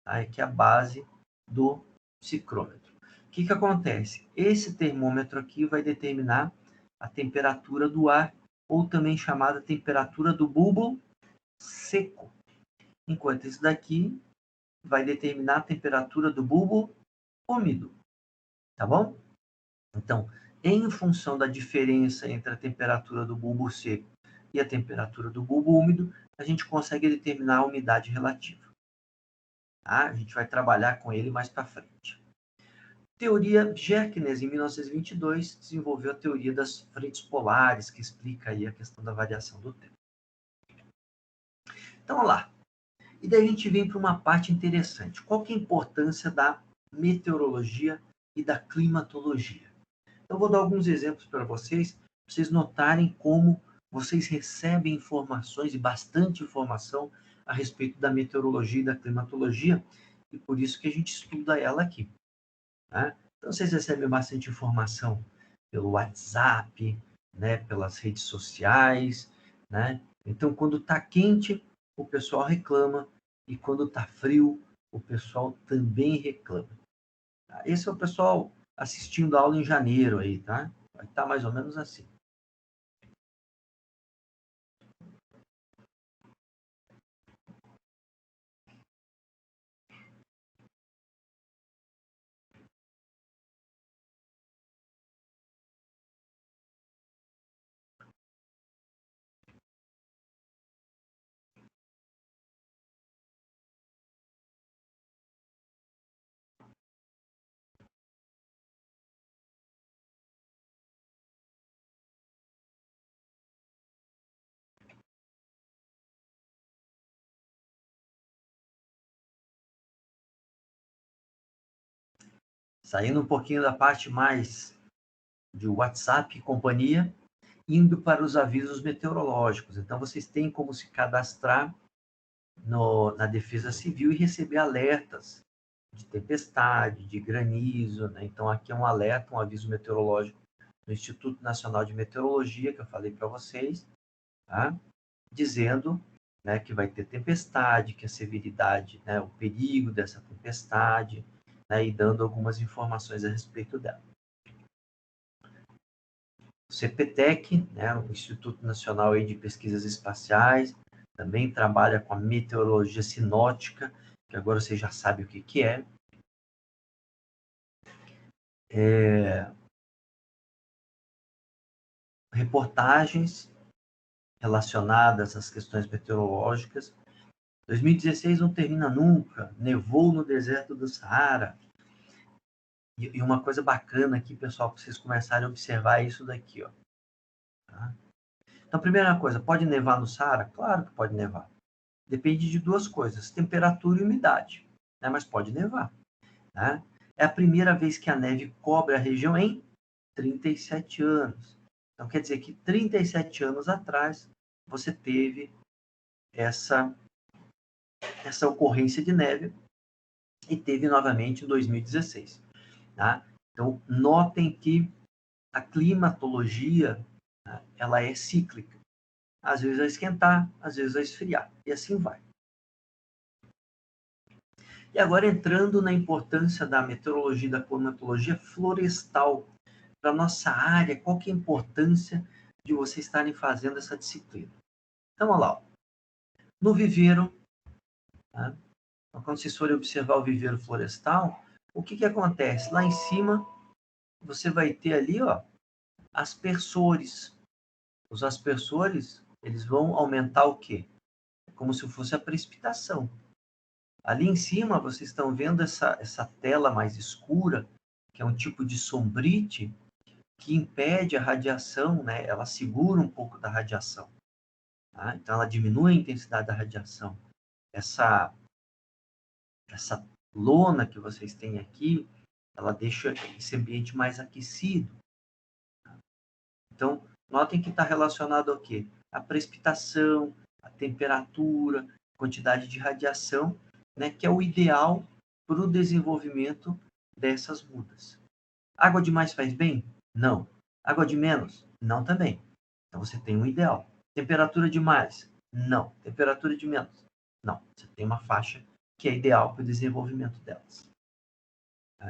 Tá? Aqui é a base do psicrômetro. O que acontece? Esse termômetro aqui vai determinar a temperatura do ar, ou também chamada temperatura do bulbo seco. Enquanto esse daqui vai determinar a temperatura do bulbo úmido. Tá bom? Então, em função da diferença entre a temperatura do bulbo seco e a temperatura do bulbo úmido, a gente consegue determinar a umidade relativa. Tá? A gente vai trabalhar com ele mais para frente. Teoria Jerknes, em 1922, desenvolveu a teoria das frentes polares, que explica aí a questão da variação do tempo. Então, vamos lá. E daí a gente vem para uma parte interessante. Qual que é a importância da meteorologia e da climatologia? Eu vou dar alguns exemplos para vocês notarem como vocês recebem informações, e bastante informação, a respeito da meteorologia e da climatologia, e por isso que a gente estuda ela aqui. Tá? Então, vocês recebem bastante informação pelo WhatsApp, né, pelas redes sociais, né? Então, quando está quente, o pessoal reclama, e quando está frio, o pessoal também reclama. Tá? Esse é o pessoal assistindo a aula em janeiro aí, tá? Vai estar mais ou menos assim. Saindo um pouquinho da parte mais de WhatsApp e companhia, indo para os avisos meteorológicos. Então, vocês têm como se cadastrar na Defesa Civil e receber alertas de tempestade, de granizo, né? Então, aqui é um alerta, um aviso meteorológico do Instituto Nacional de Meteorologia, que eu falei para vocês, tá? Dizendo, né, que vai ter tempestade, que a severidade, né, o perigo dessa tempestade, né, e dando algumas informações a respeito dela. CPTEC, né, o Instituto Nacional aí de Pesquisas Espaciais, também trabalha com a meteorologia sinótica, que agora você já sabe o que é. Reportagens relacionadas às questões meteorológicas. 2016 não termina nunca, nevou no deserto do Saara. E uma coisa bacana aqui, pessoal, para vocês começarem a observar isso daqui, ó. Tá? Então, primeira coisa, pode nevar no Saara? Claro que pode nevar. Depende de duas coisas, temperatura e umidade, né? Mas pode nevar. Né? É a primeira vez que a neve cobre a região em 37 anos. Então, quer dizer que 37 anos atrás, você teve essa ocorrência de neve e teve novamente em 2016. Tá? Então, notem que a climatologia, né, ela é cíclica. Às vezes vai esquentar, às vezes vai esfriar, e assim vai. E agora entrando na importância da meteorologia e da climatologia florestal para a nossa área, qual que é a importância de vocês estarem fazendo essa disciplina? Então, olha lá, ó. No viveiro, tá? Então, quando vocês forem observar o viveiro florestal, o que acontece? Lá em cima, você vai ter ali, ó, aspersores. Os aspersores, eles vão aumentar o quê? Como se fosse a precipitação. Ali em cima, vocês estão vendo essa tela mais escura, que é um tipo de sombrite, que impede a radiação, né? Ela segura um pouco da radiação. Tá? Então, ela diminui a intensidade da radiação. Essa lona que vocês têm aqui, ela deixa esse ambiente mais aquecido. Então, notem que está relacionado ao quê? A precipitação, a temperatura, quantidade de radiação, né, que é o ideal para o desenvolvimento dessas mudas. Água demais faz bem? Não. Água de menos? Não também. Então, você tem um ideal. Temperatura demais? Não. Temperatura de menos? Não. Você tem uma faixa que é ideal para o desenvolvimento delas.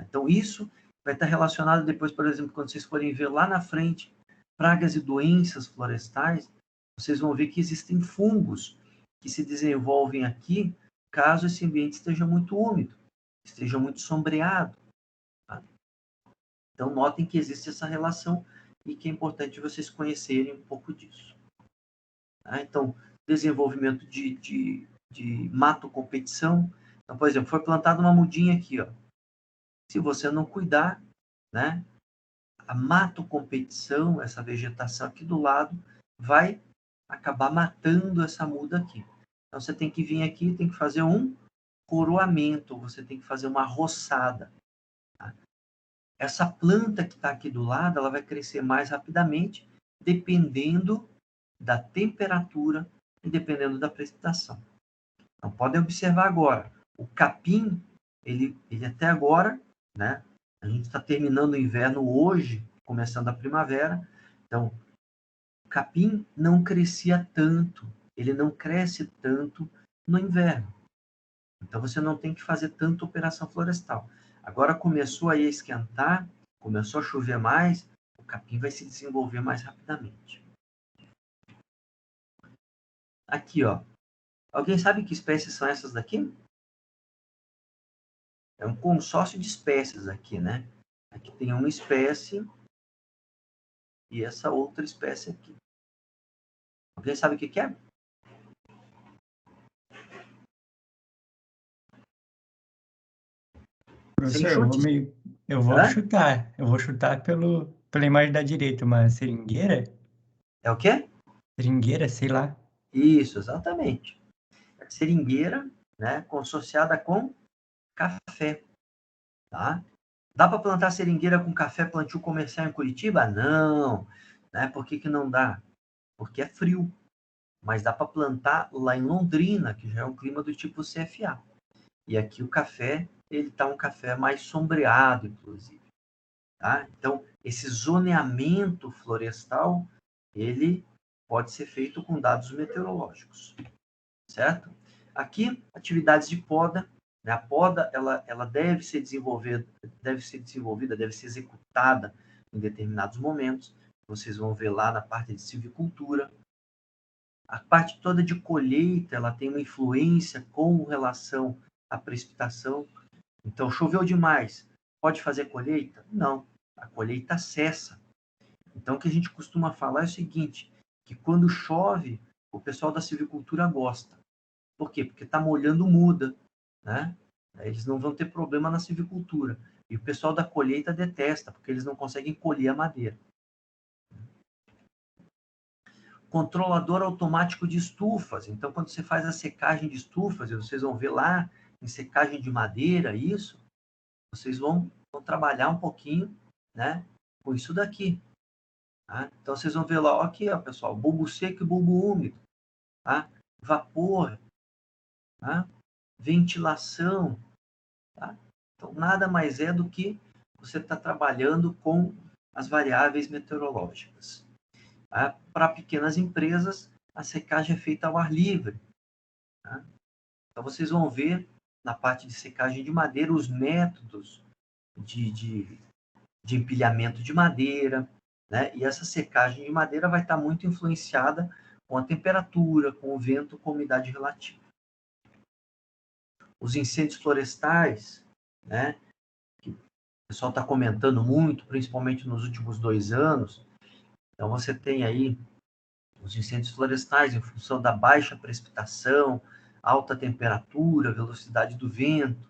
Então, isso vai estar relacionado depois, por exemplo, quando vocês forem ver lá na frente pragas e doenças florestais, vocês vão ver que existem fungos que se desenvolvem aqui caso esse ambiente esteja muito úmido, esteja muito sombreado. Tá? Então, notem que existe essa relação e que é importante vocês conhecerem um pouco disso. Tá? Então, desenvolvimento de mato competição. Então, por exemplo, foi plantada uma mudinha aqui, ó. Se você não cuidar, né, a mato-competição, essa vegetação aqui do lado, vai acabar matando essa muda aqui. Então, você tem que vir aqui, tem que fazer um coroamento, você tem que fazer uma roçada. Tá? Essa planta que está aqui do lado, ela vai crescer mais rapidamente, dependendo da temperatura e dependendo da precipitação. Então, podem observar agora, o capim, ele até agora, né? A gente está terminando o inverno hoje, começando a primavera. Então, o capim não crescia tanto, ele não cresce tanto no inverno. Então, você não tem que fazer tanta operação florestal. Agora começou aí a esquentar, começou a chover mais, o capim vai se desenvolver mais rapidamente. Aqui, ó. Alguém sabe que espécies são essas daqui? É um consórcio de espécies aqui, né? Aqui tem uma espécie e essa outra espécie aqui. Alguém sabe o que é? Sem Professor, chutes. eu vou Hã? chutar. Eu vou chutar pela imagem da direita, uma seringueira? É o quê? Seringueira, sei lá. Isso, exatamente. Seringueira, né, consorciada com café, tá? Dá para plantar seringueira com café plantio comercial em Curitiba? Não. Né? Por que não dá? Porque é frio. Mas dá para plantar lá em Londrina, que já é um clima do tipo CFA. E aqui o café, ele está um café mais sombreado, inclusive. Tá? Então, esse zoneamento florestal, ele pode ser feito com dados meteorológicos, certo? Aqui, atividades de poda. Né? A poda, ela deve ser desenvolvida, deve ser executada em determinados momentos. vocês vão ver lá na parte de silvicultura. A parte toda de colheita, ela tem uma influência com relação à precipitação. Então, choveu demais, pode fazer colheita? Não, a colheita cessa. Então, o que a gente costuma falar é o seguinte, que quando chove, o pessoal da silvicultura gosta. Por quê? Porque está molhando muda, né? Eles não vão ter problema na silvicultura. E o pessoal da colheita detesta, porque eles não conseguem colher a madeira. Controlador automático de estufas. Então, quando você faz a secagem de estufas, e vocês vão ver lá em secagem de madeira, isso, vocês vão trabalhar um pouquinho, né, com isso daqui. Tá? Então, vocês vão ver lá, aqui, ó, pessoal, bulbo seco e bulbo úmido, tá? Vapor, tá? Ventilação. Tá? Então, nada mais é do que você está trabalhando com as variáveis meteorológicas. Tá? Para pequenas empresas, a secagem é feita ao ar livre. Tá? Então, vocês vão ver na parte de secagem de madeira os métodos de empilhamento de madeira, né? E essa secagem de madeira vai estar muito influenciada com a temperatura, com o vento, com a umidade relativa. Os incêndios florestais, né? Que o pessoal está comentando muito, principalmente nos últimos 2 anos. Então, você tem aí os incêndios florestais em função da baixa precipitação, alta temperatura, velocidade do vento.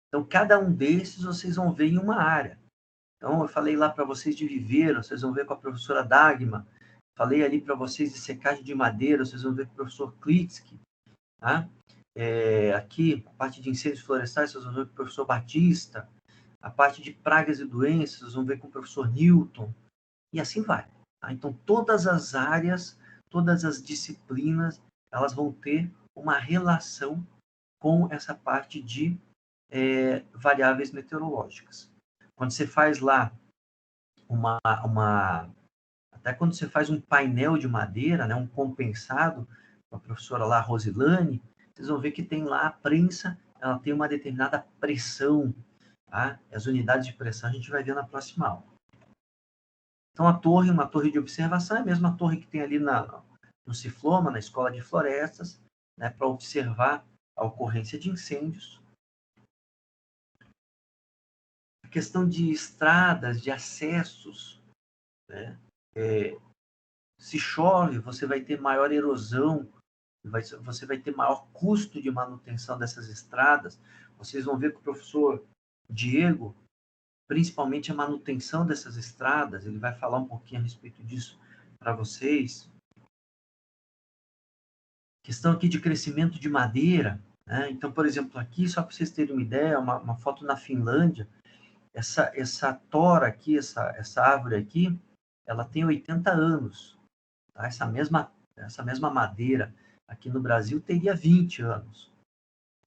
Então, cada um desses vocês vão ver em uma área. Então, eu falei lá para vocês de viveiro, vocês vão ver com a professora Dagmar. Falei ali para vocês de secagem de madeira, vocês vão ver com o professor Klitsky. Tá? Aqui, a parte de incêndios florestais, vocês vão ver com o professor Batista. A parte de pragas e doenças, vocês vão ver com o professor Newton. E assim vai. Tá? Então, todas as áreas, todas as disciplinas, elas vão ter uma relação com essa parte de variáveis meteorológicas. Quando você faz lá até quando você faz um painel de madeira, né, um compensado, com a professora lá, Rosilane, vocês vão ver que tem lá a prensa, ela tem uma determinada pressão, tá? As unidades de pressão a gente vai ver na próxima aula. Então, uma torre de observação, é a mesma torre que tem ali no Cifloma, na Escola de Florestas, né, para observar a ocorrência de incêndios. A questão de estradas, de acessos, né? Se chove, você vai ter maior erosão, você vai ter maior custo de manutenção dessas estradas. Vocês vão ver que o professor Diego, principalmente a manutenção dessas estradas, ele vai falar um pouquinho a respeito disso para vocês. Questão aqui de crescimento de madeira, né? Então, por exemplo, aqui, só para vocês terem uma ideia, uma foto na Finlândia, essa tora aqui, essa árvore aqui, ela tem 80 anos. Tá? Essa mesma madeira aqui no Brasil teria 20 anos.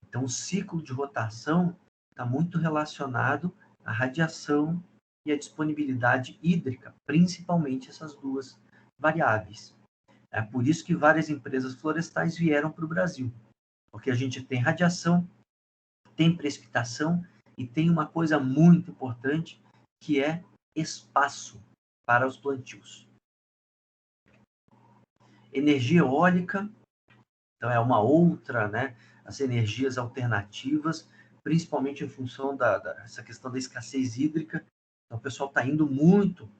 Então, o ciclo de rotação está muito relacionado à radiação e à disponibilidade hídrica, principalmente essas duas variáveis. É por isso que várias empresas florestais vieram para o Brasil, porque a gente tem radiação, tem precipitação e tem uma coisa muito importante, que é espaço para os plantios. Energia eólica, então é uma outra, né? As energias alternativas, principalmente em função dessa questão da escassez hídrica. Então, o pessoal está indo muito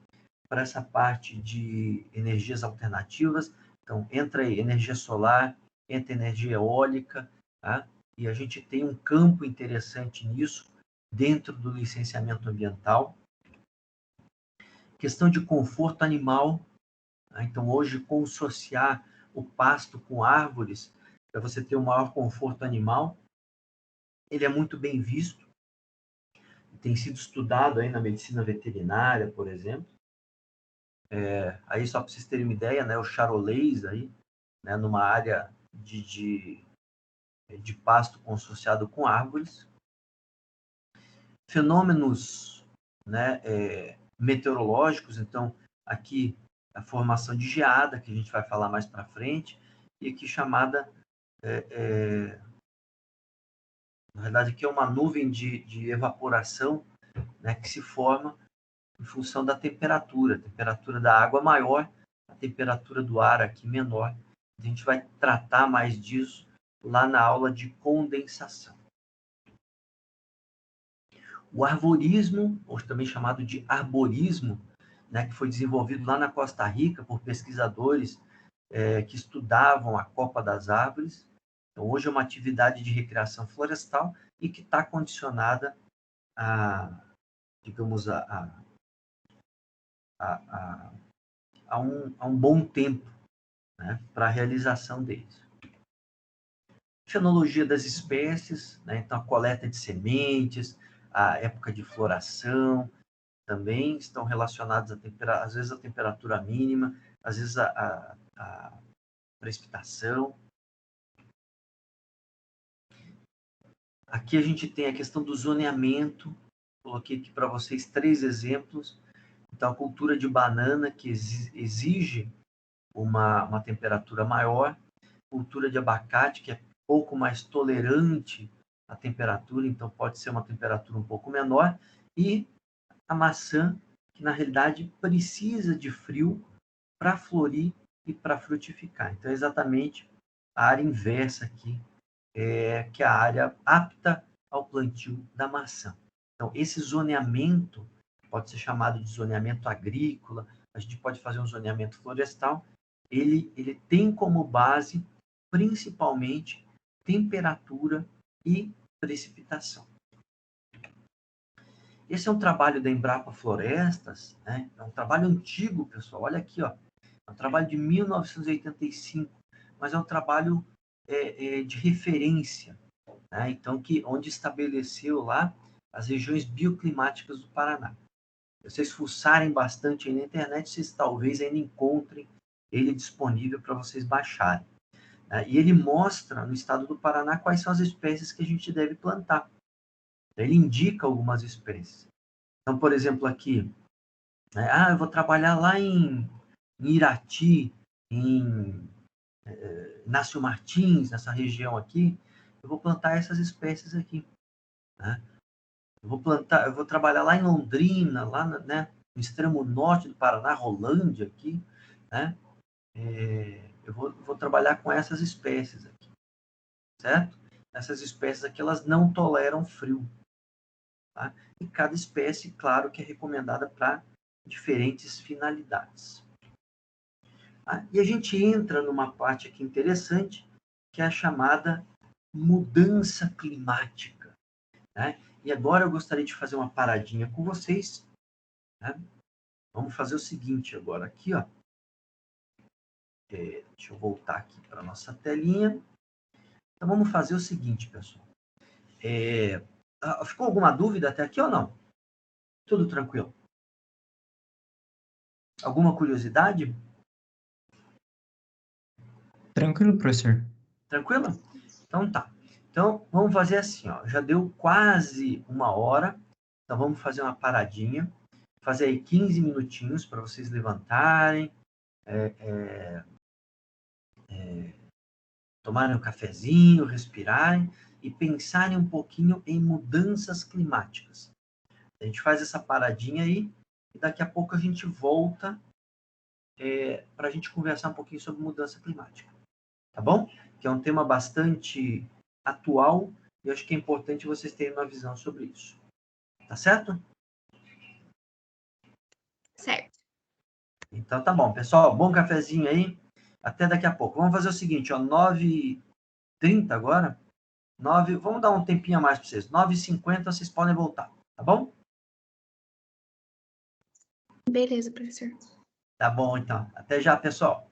para essa parte de energias alternativas. Então, entra aí energia solar, entra energia eólica, tá? E a gente tem um campo interessante nisso, dentro do licenciamento ambiental. Questão de conforto animal. Tá? Então, hoje, consociar o pasto com árvores, para você ter um maior conforto animal, ele é muito bem visto. Tem sido estudado aí na medicina veterinária, por exemplo. Aí, só para vocês terem uma ideia, né, o charolês, aí, né, numa área de pasto consociado com árvores. Fenômenos, né, meteorológicos, então, aqui a formação de geada, que a gente vai falar mais para frente, e aqui chamada, na verdade, aqui é uma nuvem de evaporação, né, que se forma em função da temperatura. A temperatura da água maior, a temperatura do ar aqui menor. A gente vai tratar mais disso lá na aula de condensação. O arvorismo, ou também chamado de arborismo, né, que foi desenvolvido lá na Costa Rica por pesquisadores que estudavam a copa das árvores. Então, hoje é uma atividade de recreação florestal e que está condicionada a, digamos, a um bom tempo, né, para a realização deles. Fenologia das espécies, né, então a coleta de sementes, a época de floração, também estão relacionados às vezes a temperatura mínima, às vezes a precipitação. Aqui a gente tem a questão do zoneamento. Coloquei aqui para vocês 3 exemplos. Então, a cultura de banana, que exige uma temperatura maior. Cultura de abacate, que é pouco mais tolerante à temperatura, então pode ser uma temperatura um pouco menor. E a maçã, que na realidade precisa de frio para florir e para frutificar. Então, é exatamente a área inversa aqui, que é a área apta ao plantio da maçã. Então, esse zoneamento pode ser chamado de zoneamento agrícola, a gente pode fazer um zoneamento florestal, ele tem como base, principalmente, temperatura e precipitação. Esse é um trabalho da Embrapa Florestas, né? É um trabalho antigo, pessoal. Olha aqui, ó. É um trabalho de 1985, mas é um trabalho de referência, né? Então, onde estabeleceu lá as regiões bioclimáticas do Paraná. Se vocês fuçarem bastante aí na internet, vocês talvez ainda encontrem ele disponível para vocês baixarem. Né? E ele mostra no estado do Paraná quais são as espécies que a gente deve plantar. Ele indica algumas espécies. Então, por exemplo, aqui, eu vou trabalhar lá em Irati, em Inácio Martins, nessa região aqui, eu vou plantar essas espécies aqui. Né? Eu vou trabalhar lá em Londrina, lá né, no extremo norte do Paraná, Rolândia aqui, né? Eu vou trabalhar com essas espécies aqui, certo? Essas espécies aqui, elas não toleram frio. Tá? E cada espécie, claro, que é recomendada para diferentes finalidades. Tá? E a gente entra numa parte aqui interessante, que é a chamada mudança climática. Né? E agora eu gostaria de fazer uma paradinha com vocês. Né? Vamos fazer o seguinte agora aqui, ó. Deixa eu voltar aqui para a nossa telinha. Então vamos fazer o seguinte, pessoal. Ficou alguma dúvida até aqui ou não? Tudo tranquilo? Alguma curiosidade? Tranquilo, professor. Tranquilo? Então tá. Então vamos fazer assim, ó. Já deu quase 1 hora. Então vamos fazer uma paradinha. Fazer aí 15 minutinhos para vocês levantarem, tomarem um cafezinho, respirarem e pensarem um pouquinho em mudanças climáticas. A gente faz essa paradinha aí e daqui a pouco a gente volta para a gente conversar um pouquinho sobre mudança climática. Tá bom? Que é um tema bastante atual e eu acho que é importante vocês terem uma visão sobre isso. Tá certo? Certo. Então tá bom, pessoal. Bom cafezinho aí. Até daqui a pouco. Vamos fazer o seguinte, ó, 9h30 agora. Vamos dar um tempinho a mais para vocês. 9h50 vocês podem voltar, tá bom? Beleza, professor. Tá bom, então. Até já, pessoal.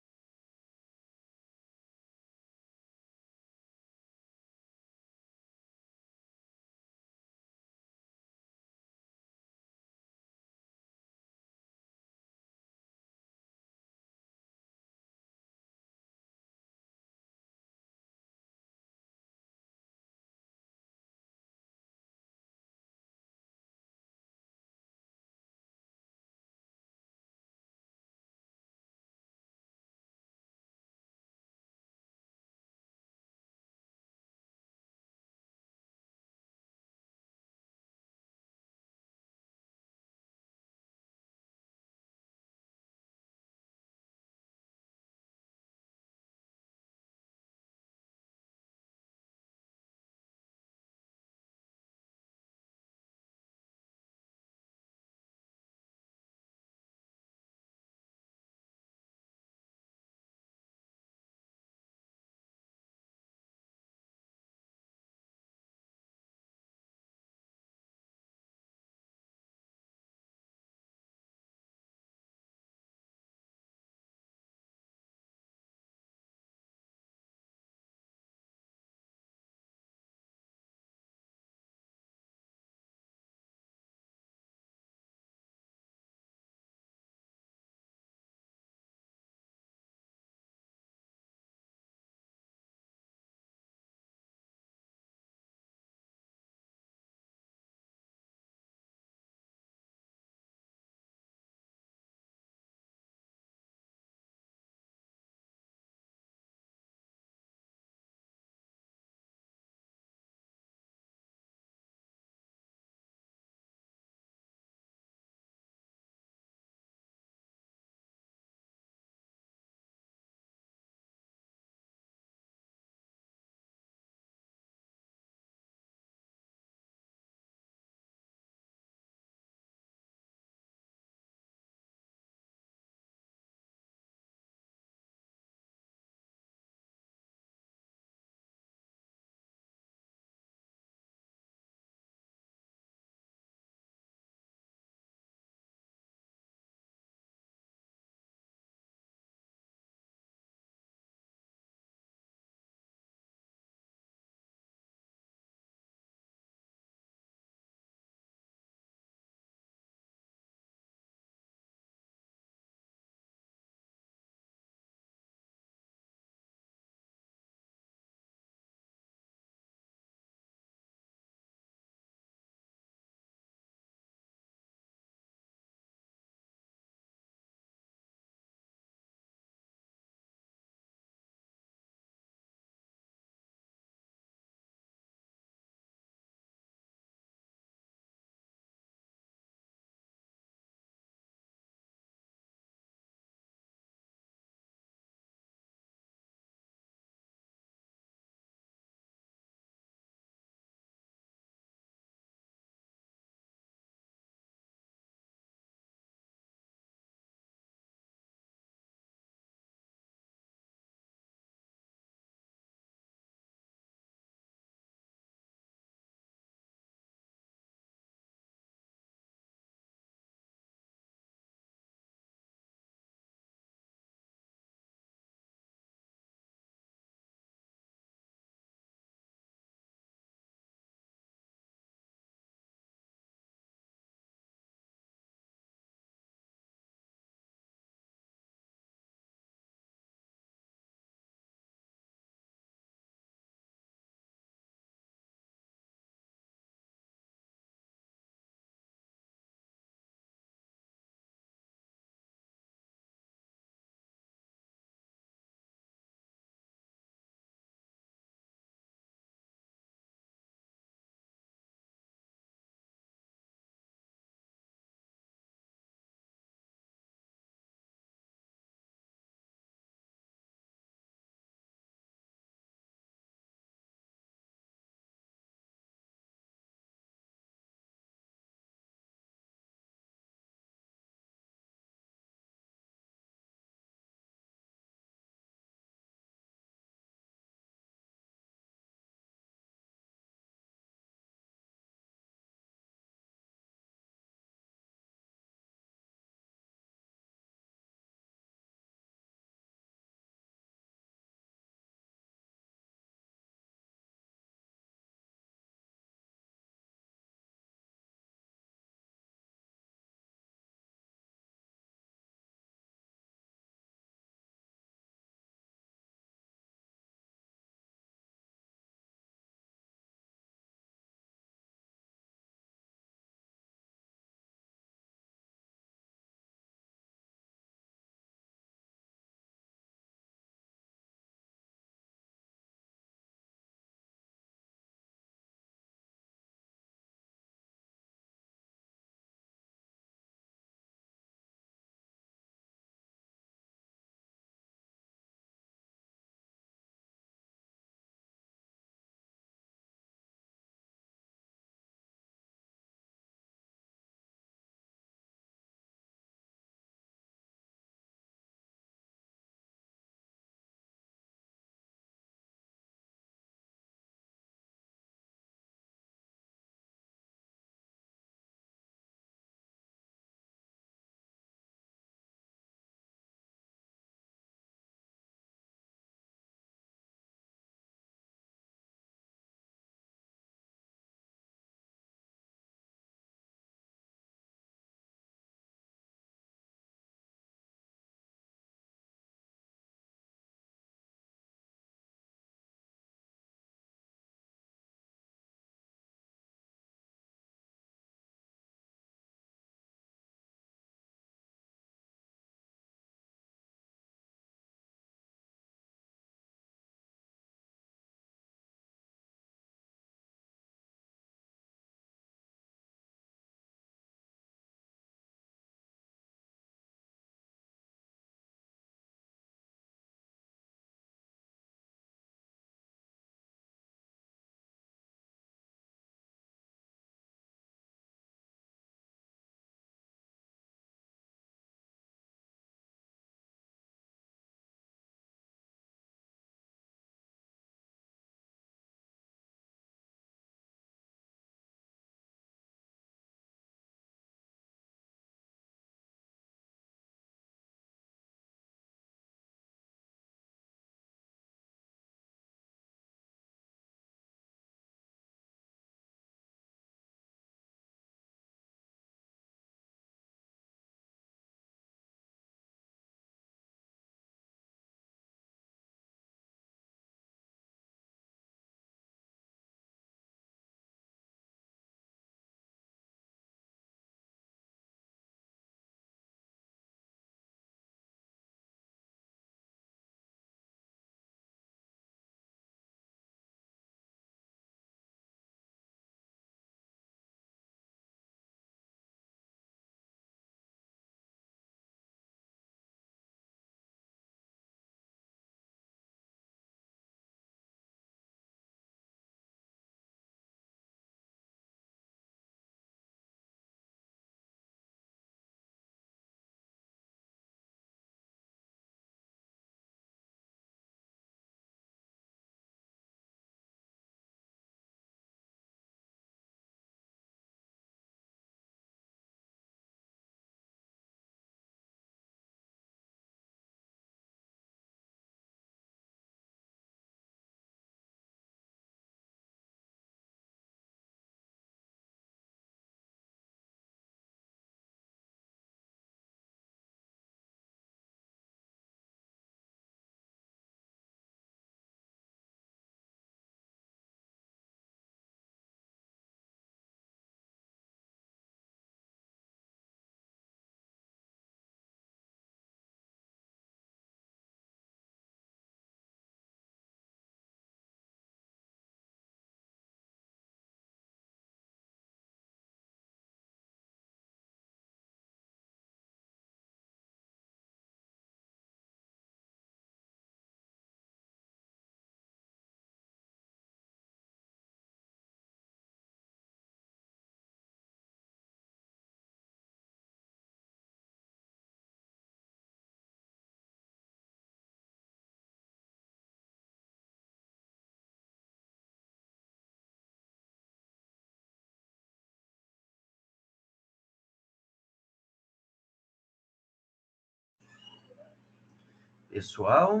Pessoal,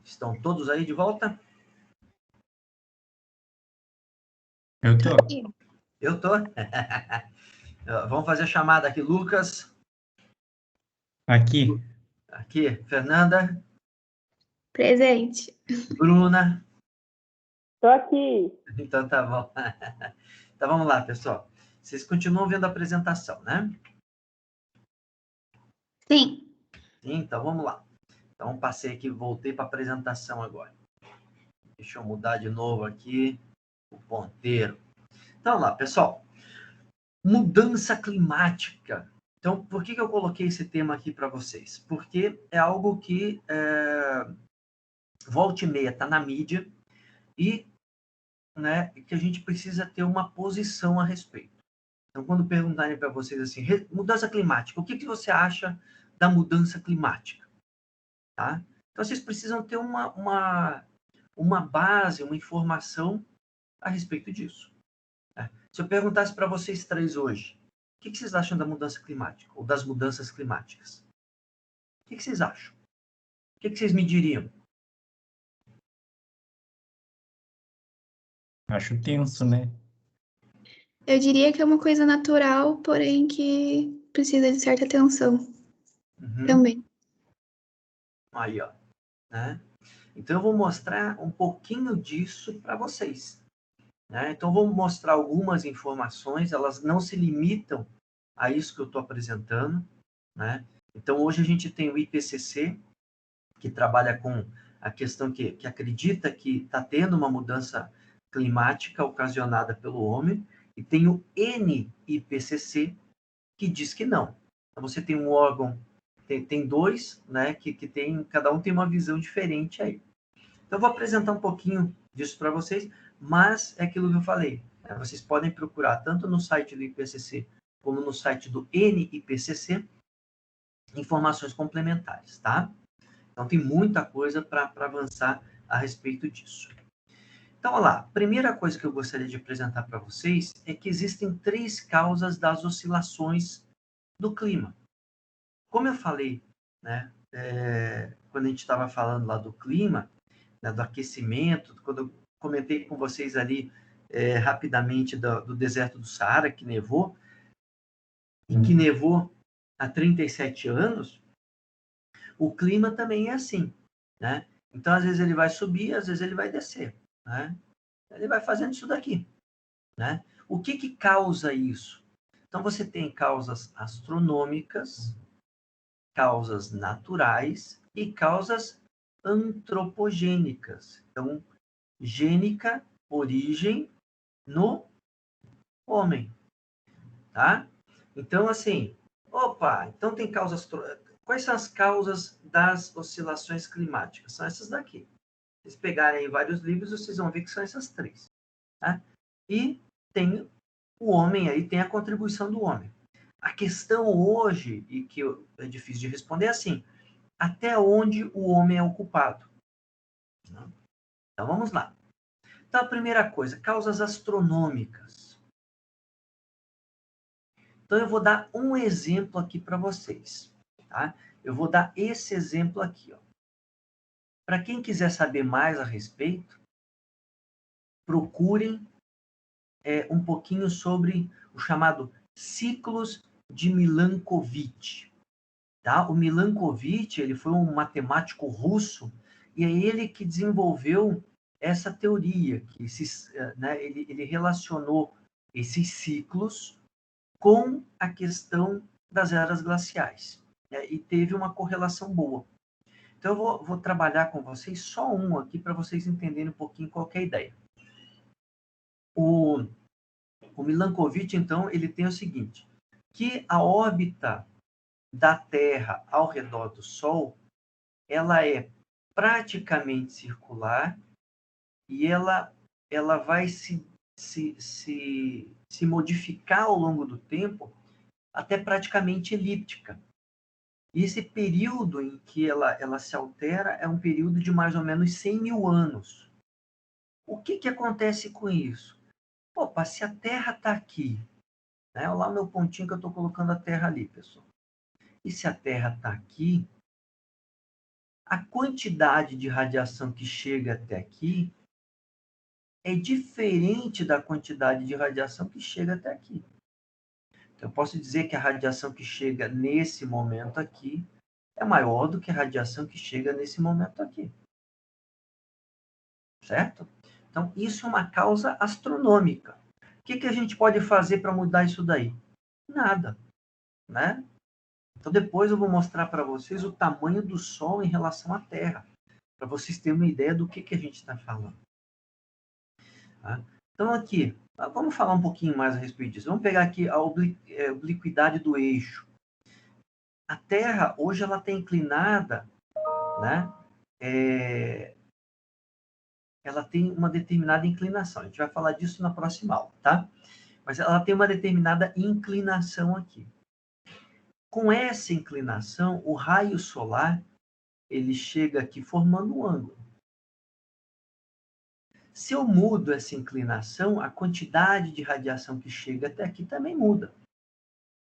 estão todos aí de volta? Eu tô. Aqui. Eu tô. Vamos fazer a chamada aqui, Lucas. Aqui. Aqui, Fernanda, Presente. Bruna. Tô aqui. Então tá bom. Então vamos lá, pessoal. Vocês continuam vendo a apresentação, né? Sim. Sim, então vamos lá. Então passei aqui, voltei para a apresentação agora. Deixa eu mudar de novo aqui o ponteiro. Então lá, pessoal. Mudança climática. Então, por que eu coloquei esse tema aqui para vocês? Porque é algo que volta e meia está na mídia e, né, que a gente precisa ter uma posição a respeito. Então, quando perguntarem para vocês assim, mudança climática, o que você acha da mudança climática? Tá? Então, vocês precisam ter uma base, uma informação a respeito disso. Né? Se eu perguntasse para vocês três hoje, o que vocês acham da mudança climática ou das mudanças climáticas? O que vocês acham? O que vocês me diriam? Acho tenso, né? Eu diria que é uma coisa natural, porém que precisa de certa atenção Uhum. também. Aí, ó. Né? Então, eu vou mostrar um pouquinho disso para vocês. Né? Então, vou mostrar algumas informações, elas não se limitam a isso que eu estou apresentando. Né? Então, hoje a gente tem o IPCC, que trabalha com a questão que acredita que está tendo uma mudança climática ocasionada pelo homem, e tem o NIPCC, que diz que não. Então, você tem um órgão, tem dois, né, que cada um tem uma visão diferente aí. Então, eu vou apresentar um pouquinho disso para vocês, mas é aquilo que eu falei. Né, vocês podem procurar tanto no site do IPCC como no site do NIPCC informações complementares, tá? Então, tem muita coisa para avançar a respeito disso. Então, olha lá. A primeira coisa que eu gostaria de apresentar para vocês é que existem 3 causas das oscilações do clima. Como eu falei, né, quando a gente estava falando lá do clima, né, do aquecimento, quando eu comentei com vocês ali rapidamente do deserto do Saara, que nevou, e que nevou há 37 anos, o clima também é assim, né? Então, às vezes ele vai subir, às vezes ele vai descer, né? Ele vai fazendo isso daqui, né? O que causa isso? Então, você tem causas astronômicas, causas naturais e causas antropogênicas. Então, gênica, origem no homem, tá? Então, assim, então tem causas... Quais são as causas das oscilações climáticas? São essas daqui. Se vocês pegarem aí vários livros, vocês vão ver que são essas 3. Tá? E tem o homem aí, tem a contribuição do homem. A questão hoje, e que é difícil de responder, é assim, até onde o homem é ocupado? Então, vamos lá. Então, a primeira coisa, causas astronômicas. Então, eu vou dar um exemplo aqui para vocês. Tá? Eu vou dar esse exemplo aqui. Para quem quiser saber mais a respeito, procurem um pouquinho sobre o chamado ciclos de Milankovitch. Tá? O Milankovitch, ele foi um matemático russo e é ele que desenvolveu essa teoria, que né, ele relacionou esses ciclos com a questão das eras glaciais, né, e teve uma correlação boa. Então, eu vou trabalhar com vocês só um aqui para vocês entenderem um pouquinho qual é a ideia. O Milankovitch, então, ele tem o seguinte, que a órbita da Terra ao redor do Sol, ela é praticamente circular e ela vai se modificar ao longo do tempo até praticamente elíptica. E esse período em que ela se altera é um período de mais ou menos 100 mil anos. O que acontece com isso? Opa, se a Terra está aqui, né? Olha lá o meu pontinho que eu estou colocando a Terra ali, pessoal. E se a Terra está aqui, a quantidade de radiação que chega até aqui é diferente da quantidade de radiação que chega até aqui. Então, eu posso dizer que a radiação que chega nesse momento aqui é maior do que a radiação que chega nesse momento aqui. Certo? Então, isso é uma causa astronômica. O que a gente pode fazer para mudar isso daí? Nada, né? Então, depois eu vou mostrar para vocês o tamanho do Sol em relação à Terra, para vocês terem uma ideia do que a gente está falando. Tá? Então, aqui, vamos falar um pouquinho mais a respeito disso. Vamos pegar aqui a obliquidade do eixo. A Terra, hoje, ela está inclinada, né? Ela tem uma determinada inclinação. A gente vai falar disso na próxima aula, tá? Mas ela tem uma determinada inclinação aqui. Com essa inclinação, o raio solar, ele chega aqui formando um ângulo. Se eu mudo essa inclinação, a quantidade de radiação que chega até aqui também muda.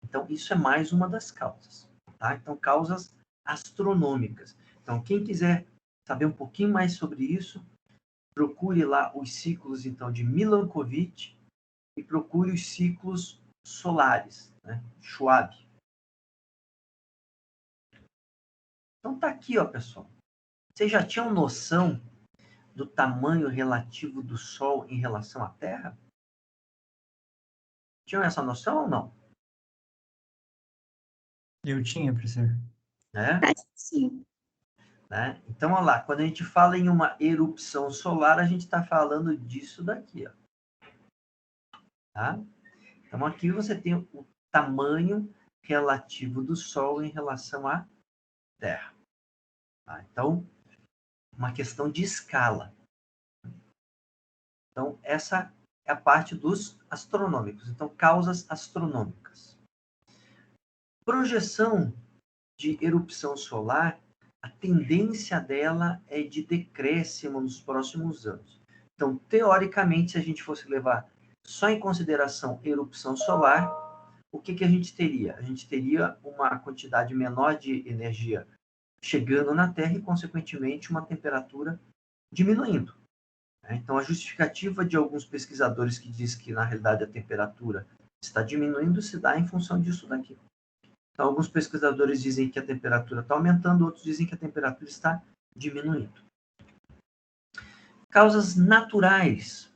Então, isso é mais uma das causas, tá? Então, causas astronômicas. Então, quem quiser saber um pouquinho mais sobre isso, procure lá os ciclos, então, de Milankovitch e procure os ciclos solares, né? Schwab. Então, tá aqui, ó, pessoal. Vocês já tinham noção do tamanho relativo do Sol em relação à Terra? Tinham essa noção ou não? Eu tinha, professor. Né? Acho que sim. Né? Então, olha lá, quando a gente fala em uma erupção solar, a gente está falando disso daqui. Ó. Tá? Então, aqui você tem o tamanho relativo do Sol em relação à Terra. Tá? Então, uma questão de escala. Então, essa é a parte dos astronômicos. Então, causas astronômicas. Projeção de erupção solar, a tendência dela é de decréscimo nos próximos anos. Então, teoricamente, se a gente fosse levar só em consideração erupção solar, o que a gente teria? A gente teria uma quantidade menor de energia chegando na Terra e, consequentemente, uma temperatura diminuindo. Então, a justificativa de alguns pesquisadores que diz que, na realidade, a temperatura está diminuindo se dá em função disso daqui. Então, alguns pesquisadores dizem que a temperatura está aumentando, outros dizem que a temperatura está diminuindo. Causas naturais: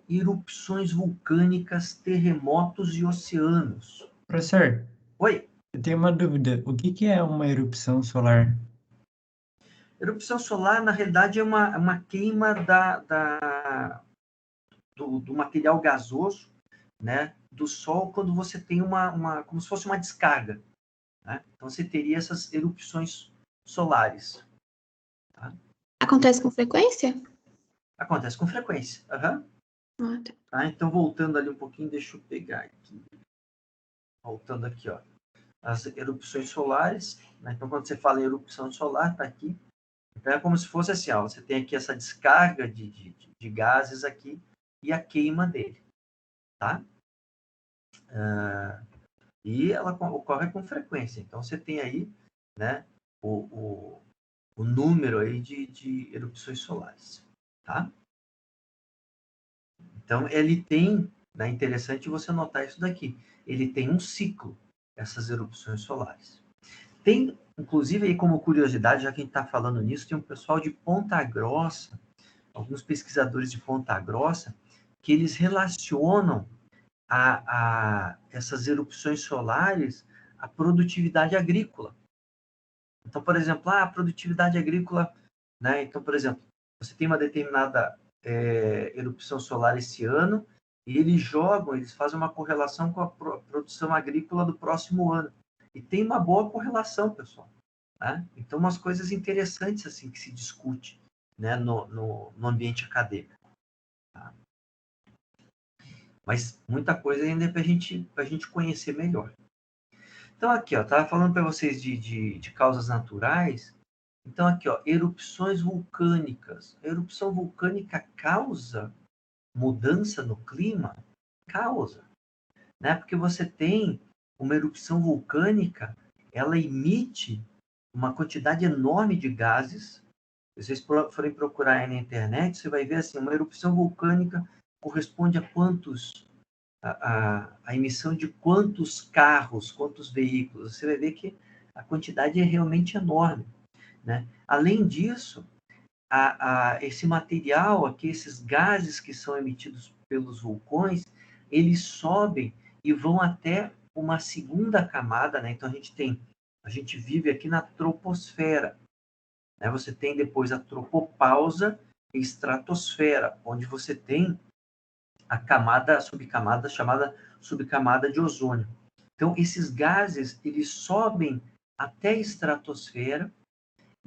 erupções vulcânicas, terremotos e oceanos. Professor, Oi? eu tenho uma dúvida. O que é uma erupção solar? Erupção solar, na realidade, é uma queima do material gasoso, né, do Sol, quando você tem como se fosse uma descarga. Né? Então, você teria essas erupções solares. Tá? Acontece com frequência? Acontece com frequência. Uhum. Ah, tá. Tá? Então, voltando ali um pouquinho, deixa eu pegar aqui. Voltando aqui, ó. As erupções solares. Né? Então, quando você fala em erupção solar, está aqui. Então, é como se fosse assim, ó, você tem aqui essa descarga de gases aqui e a queima dele. Tá? E ela ocorre com frequência. Então, você tem aí, né, o número aí de erupções solares. Tá? Então, ele tem, né, interessante você notar isso daqui, ele tem um ciclo, essas erupções solares. Tem, inclusive, aí como curiosidade, já que a gente está falando nisso, tem um pessoal de Ponta Grossa, alguns pesquisadores de Ponta Grossa, que eles relacionam essas erupções solares à produtividade agrícola. Então, por exemplo, a produtividade agrícola, né? Então, por exemplo, você tem uma determinada erupção solar esse ano e eles fazem uma correlação com a produção agrícola do próximo ano. E tem uma boa correlação, pessoal. Né? Então, umas coisas interessantes assim que se discute, né, no ambiente acadêmico. Tá? Mas muita coisa ainda é para a gente conhecer melhor. Então, aqui, ó, estava falando para vocês de causas naturais. Então, aqui, ó, erupções vulcânicas. A erupção vulcânica causa mudança no clima? Causa. Né? Porque você tem uma erupção vulcânica, ela emite uma quantidade enorme de gases. Se vocês forem procurar aí na internet, você vai ver assim, uma erupção vulcânica corresponde a quantos, a emissão de quantos carros, quantos veículos. Você vai ver que a quantidade é realmente enorme, né? Além disso, esse material aqui, esses gases que são emitidos pelos vulcões, eles sobem e vão até uma segunda camada, né? Então a gente vive aqui na troposfera, né? Você tem depois a tropopausa e estratosfera, onde você tem a subcamada chamada subcamada de ozônio. Então esses gases, eles sobem até a estratosfera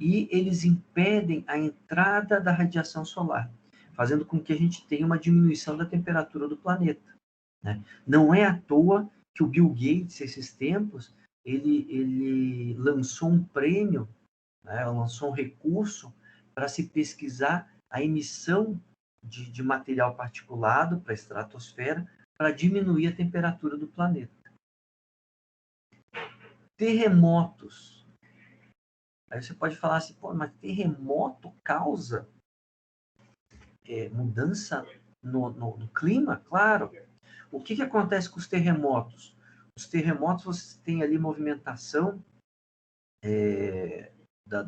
e eles impedem a entrada da radiação solar, fazendo com que a gente tenha uma diminuição da temperatura do planeta, né? Não é à toa que o Bill Gates, esses tempos, ele lançou um prêmio, né? Lançou um recurso para se pesquisar a emissão de material particulado para a estratosfera para diminuir a temperatura do planeta. Terremotos. Aí você pode falar assim, pô, mas terremoto causa mudança no clima? Claro. O que acontece com os terremotos? Os terremotos, você tem ali movimentação da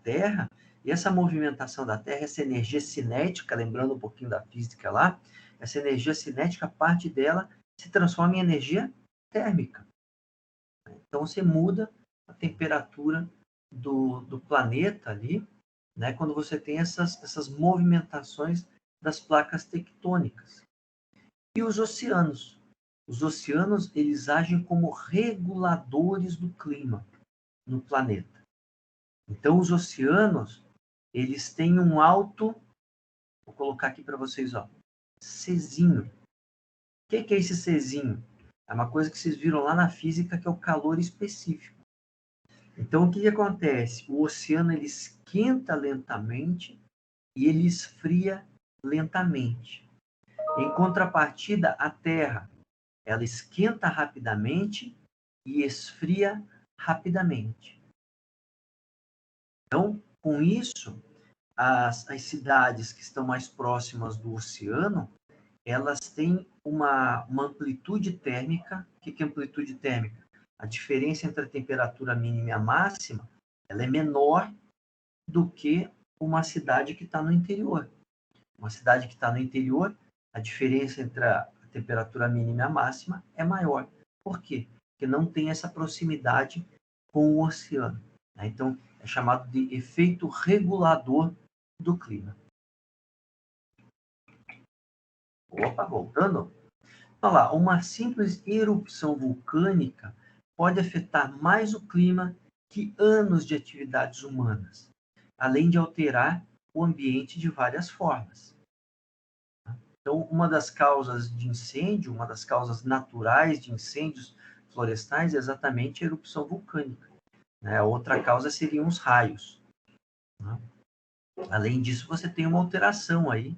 Terra, e essa movimentação da Terra, essa energia cinética, lembrando um pouquinho da física lá, essa energia cinética, parte dela se transforma em energia térmica. Então, você muda a temperatura do planeta ali, né, quando você tem essas movimentações das placas tectônicas. E os oceanos? Os oceanos, eles agem como reguladores do clima no planeta. Então, os oceanos, eles têm um alto, vou colocar aqui para vocês, ó, Czinho. O que é esse Czinho? É uma coisa que vocês viram lá na física, que é o calor específico. Então, o que acontece? O oceano, ele esquenta lentamente e ele esfria lentamente. Em contrapartida, a Terra, ela esquenta rapidamente e esfria rapidamente. Então, com isso, as cidades que estão mais próximas do oceano, elas têm uma amplitude térmica. O que é amplitude térmica? A diferença entre a temperatura mínima e a máxima, ela é menor do que uma cidade que está no interior. Uma cidade que está no interior, a diferença entre a temperatura mínima e a máxima é maior. Por quê? Porque não tem essa proximidade com o oceano, né? Então, é chamado de efeito regulador do clima. Opa, voltando. Olha lá, uma simples erupção vulcânica pode afetar mais o clima que anos de atividades humanas, além de alterar o ambiente de várias formas. Então, uma das causas de incêndio, uma das causas naturais de incêndios florestais é exatamente a erupção vulcânica, né? A outra causa seriam os raios, né? Além disso, você tem uma alteração aí,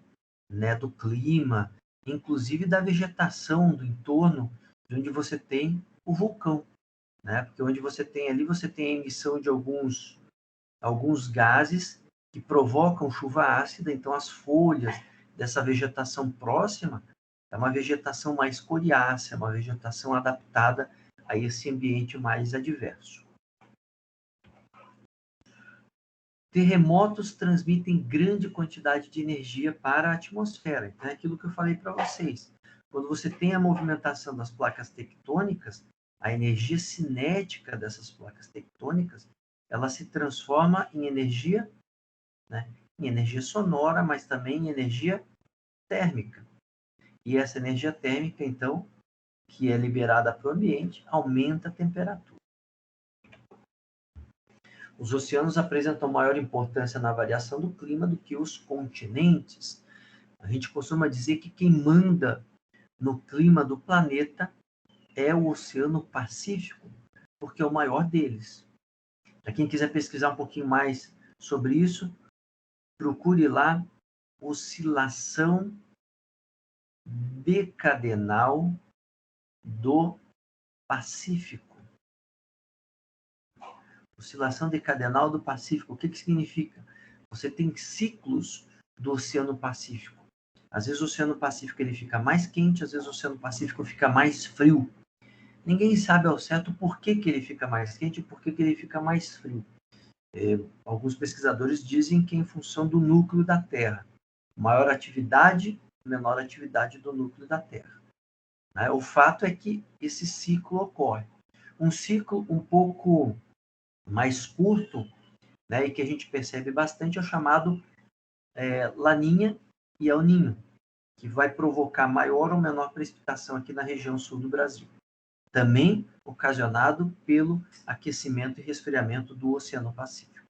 né, do clima, inclusive da vegetação do entorno de onde você tem o vulcão, né? Porque onde você tem ali, você tem a emissão de alguns gases que provocam chuva ácida, então as folhas dessa vegetação próxima é uma vegetação mais coriácea, uma vegetação adaptada a esse ambiente mais adverso. Terremotos transmitem grande quantidade de energia para a atmosfera. Então, é aquilo que eu falei para vocês. Quando você tem a movimentação das placas tectônicas, a energia cinética dessas placas tectônicas, ela se transforma em energia, né, em energia sonora, mas também em energia térmica. E essa energia térmica, então, que é liberada para o ambiente, aumenta a temperatura. Os oceanos apresentam maior importância na variação do clima do que os continentes. A gente costuma dizer que quem manda no clima do planeta é o Oceano Pacífico, porque é o maior deles. Para quem quiser pesquisar um pouquinho mais sobre isso, procure lá oscilação decadenal do Pacífico. Oscilação decadenal do Pacífico. O que significa? Você tem ciclos do Oceano Pacífico. Às vezes o Oceano Pacífico ele fica mais quente, às vezes o Oceano Pacífico fica mais frio. Ninguém sabe ao certo por que ele fica mais quente e por que ele fica mais frio. Alguns pesquisadores dizem que é em função do núcleo da Terra. Maior atividade, menor atividade do núcleo da Terra. O fato é que esse ciclo ocorre. Um ciclo um pouco mais curto, e que a gente percebe bastante, é o chamado Laninha e El Niño, que vai provocar maior ou menor precipitação aqui na região sul do Brasil. Também ocasionado pelo aquecimento e resfriamento do Oceano Pacífico.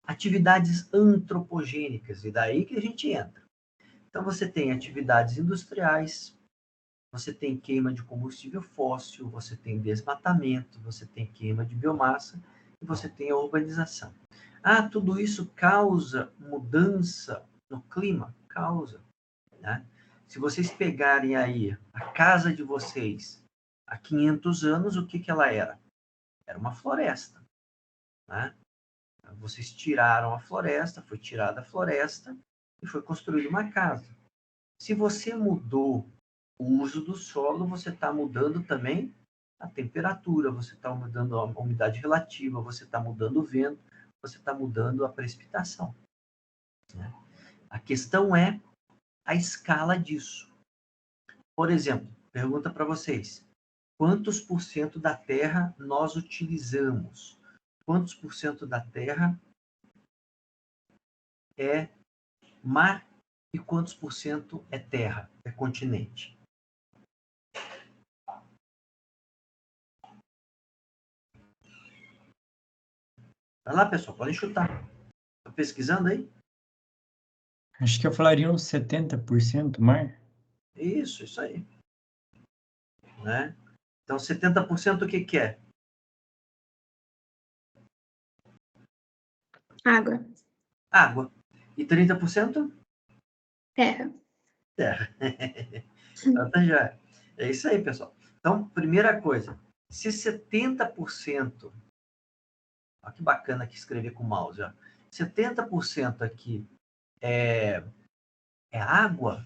Atividades antropogênicas, e daí que a gente entra. Então, você tem atividades industriais, você tem queima de combustível fóssil, você tem desmatamento, você tem queima de biomassa e você tem a urbanização. Tudo isso causa mudança no clima? Causa. Né? Se vocês pegarem aí a casa de vocês há 500 anos, o que ela era? Era uma floresta. Né? Vocês tiraram a floresta, foi tirada a floresta e foi construída uma casa. Se você mudou o uso do solo, você está mudando também a temperatura, você está mudando a umidade relativa, você está mudando o vento, você está mudando a precipitação. Né? A questão é a escala disso. Por exemplo, pergunta para vocês, quantos por cento da Terra nós utilizamos? Quantos por cento da Terra é mar e quantos por cento é terra, é continente? Vai lá, pessoal, podem chutar. Estão pesquisando aí? Acho que eu falaria uns 70% mar. Isso aí. Né? Então, 70% o que é? Água. Água. E 30%? Terra. Terra. Então, já é isso aí, pessoal. Então, primeira coisa, se 70%, olha que bacana que escrever com o mouse, ó. 70% aqui é água,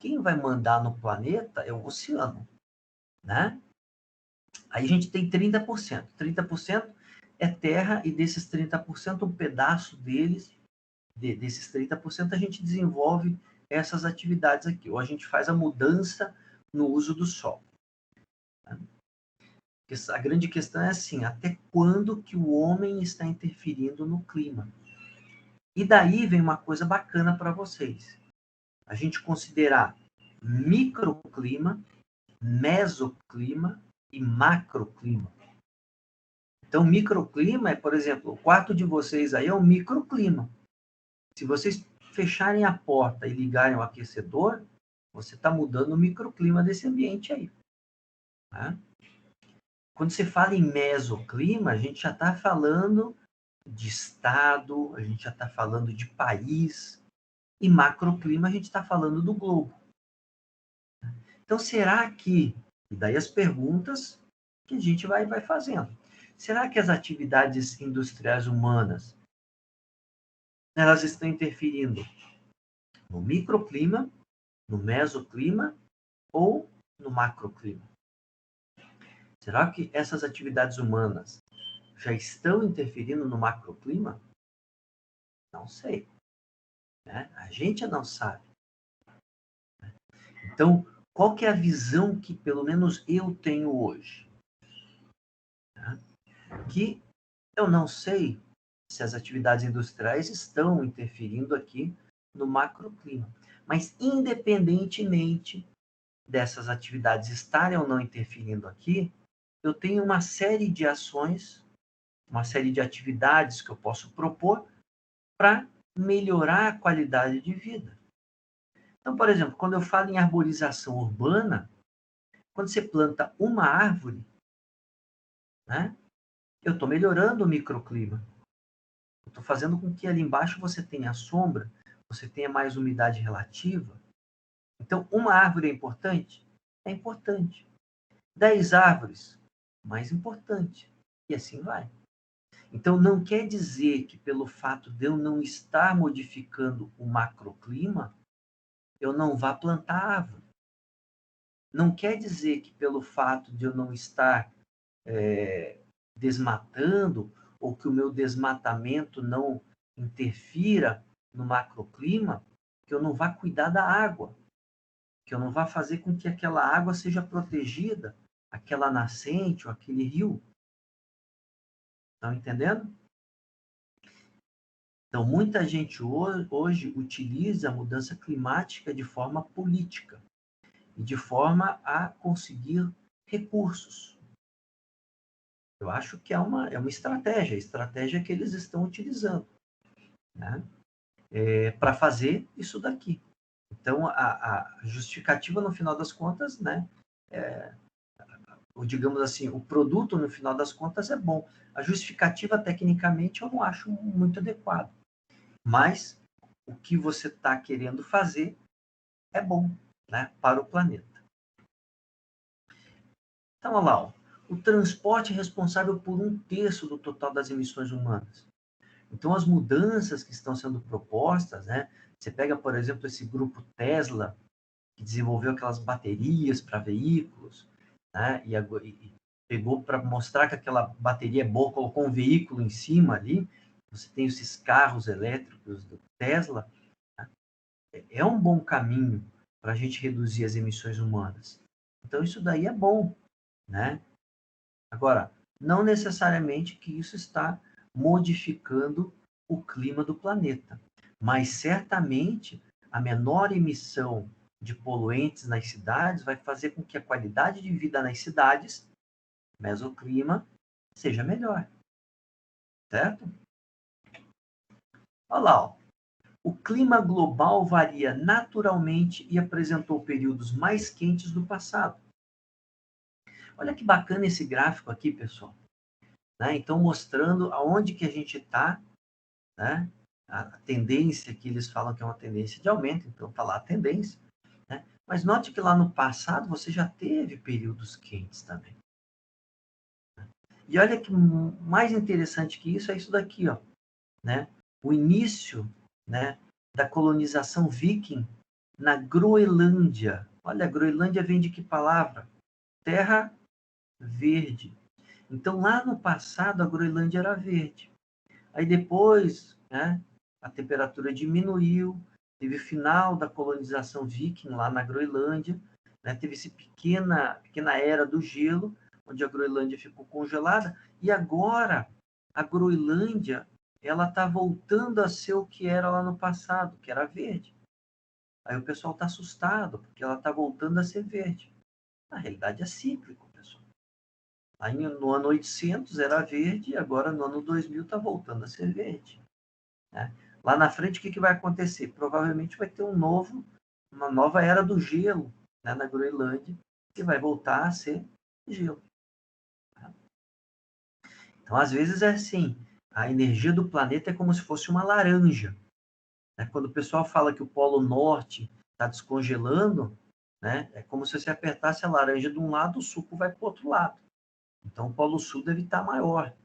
quem vai mandar no planeta é o oceano, né? Aí a gente tem 30%. 30% é terra e desses 30%, um pedaço desses 30%, a gente desenvolve essas atividades aqui. Ou a gente faz a mudança no uso do solo. A grande questão é assim, até quando que o homem está interferindo no clima? E daí vem uma coisa bacana para vocês. A gente considerar microclima, mesoclima e macroclima. Então, microclima é, por exemplo, o quarto de vocês aí é um microclima. Se vocês fecharem a porta e ligarem o aquecedor, você está mudando o microclima desse ambiente aí. Tá? Quando você fala em mesoclima, a gente já está falando de estado, a gente já está falando de país, e macroclima a gente está falando do globo. Então, será que, e daí as perguntas que a gente vai fazendo, será que as atividades industriais humanas, elas estão interferindo no microclima, no mesoclima ou no macroclima? Será que essas atividades humanas já estão interferindo no macroclima? Não sei. Né? A gente não sabe. Então, qual que é a visão que pelo menos eu tenho hoje? Né? Que eu não sei se as atividades industriais estão interferindo aqui no macroclima. Mas, independentemente dessas atividades estarem ou não interferindo aqui, eu tenho uma série de ações, uma série de atividades que eu posso propor para melhorar a qualidade de vida. Então, por exemplo, quando eu falo em arborização urbana, quando você planta uma árvore, né, eu estou melhorando o microclima. Eu estou fazendo com que ali embaixo você tenha sombra, você tenha mais umidade relativa. Então, uma árvore é importante? É importante. 10 árvores mais importante. E assim vai. Então, não quer dizer que pelo fato de eu não estar modificando o macroclima, eu não vá plantar árvore. Não quer dizer que pelo fato de eu não estar desmatando, ou que o meu desmatamento não interfira no macroclima, que eu não vá cuidar da água, que eu não vá fazer com que aquela água seja protegida, aquela nascente ou aquele rio. Estão entendendo? Então, muita gente hoje utiliza a mudança climática de forma política e de forma a conseguir recursos. Eu acho que é uma estratégia que eles estão utilizando, né? Para fazer isso daqui. Então, a justificativa, no final das contas, né, ou digamos assim, o produto, no final das contas, é bom. A justificativa, tecnicamente, eu não acho muito adequado. Mas o que você está querendo fazer é bom, né, para o planeta. Então, olha lá, ó. O transporte é responsável por 1/3 do total das emissões humanas. Então, as mudanças que estão sendo propostas, né, você pega, por exemplo, esse grupo Tesla, que desenvolveu aquelas baterias para veículos, né, e pegou para mostrar que aquela bateria é boa, colocou um veículo em cima ali, você tem esses carros elétricos do Tesla, né, é um bom caminho para a gente reduzir as emissões humanas. Então, isso daí é bom, né? Agora, não necessariamente que isso está modificando o clima do planeta, mas certamente a menor emissão de poluentes nas cidades vai fazer com que a qualidade de vida nas cidades, mesoclima, seja melhor. Certo? Olha lá, ó. O clima global varia naturalmente e apresentou períodos mais quentes do passado. Olha que bacana esse gráfico aqui, pessoal. Né? Então, mostrando aonde que a gente está, né? A tendência que eles falam que é uma tendência de aumento, então está lá a tendência. Né? Mas note que lá no passado você já teve períodos quentes também. E olha que mais interessante que isso é isso daqui, ó, né? O início, né, da colonização viking na Groenlândia. Olha, a Groenlândia vem de que palavra? Terra verde. Então, lá no passado, a Groenlândia era verde. Aí depois, né, a temperatura diminuiu, teve o final da colonização viking lá na Groenlândia, né, teve essa pequena era do gelo, onde a Groenlândia ficou congelada, e agora a Groenlândia ela está voltando a ser o que era lá no passado, que era verde. Aí o pessoal está assustado, porque ela está voltando a ser verde. Na realidade é cíclico, pessoal. Aí no ano 800 era verde, e agora no ano 2000 está voltando a ser verde. Né? Lá na frente, o que vai acontecer? Provavelmente vai ter uma nova era do gelo, né, na Groenlândia, que vai voltar a ser gelo. Então, às vezes é assim, a energia do planeta é como se fosse uma laranja. Né? Quando o pessoal fala que o Polo Norte está descongelando, né, é como se você apertasse a laranja de um lado, o suco vai para o outro lado. Então, o Polo Sul deve estar maior.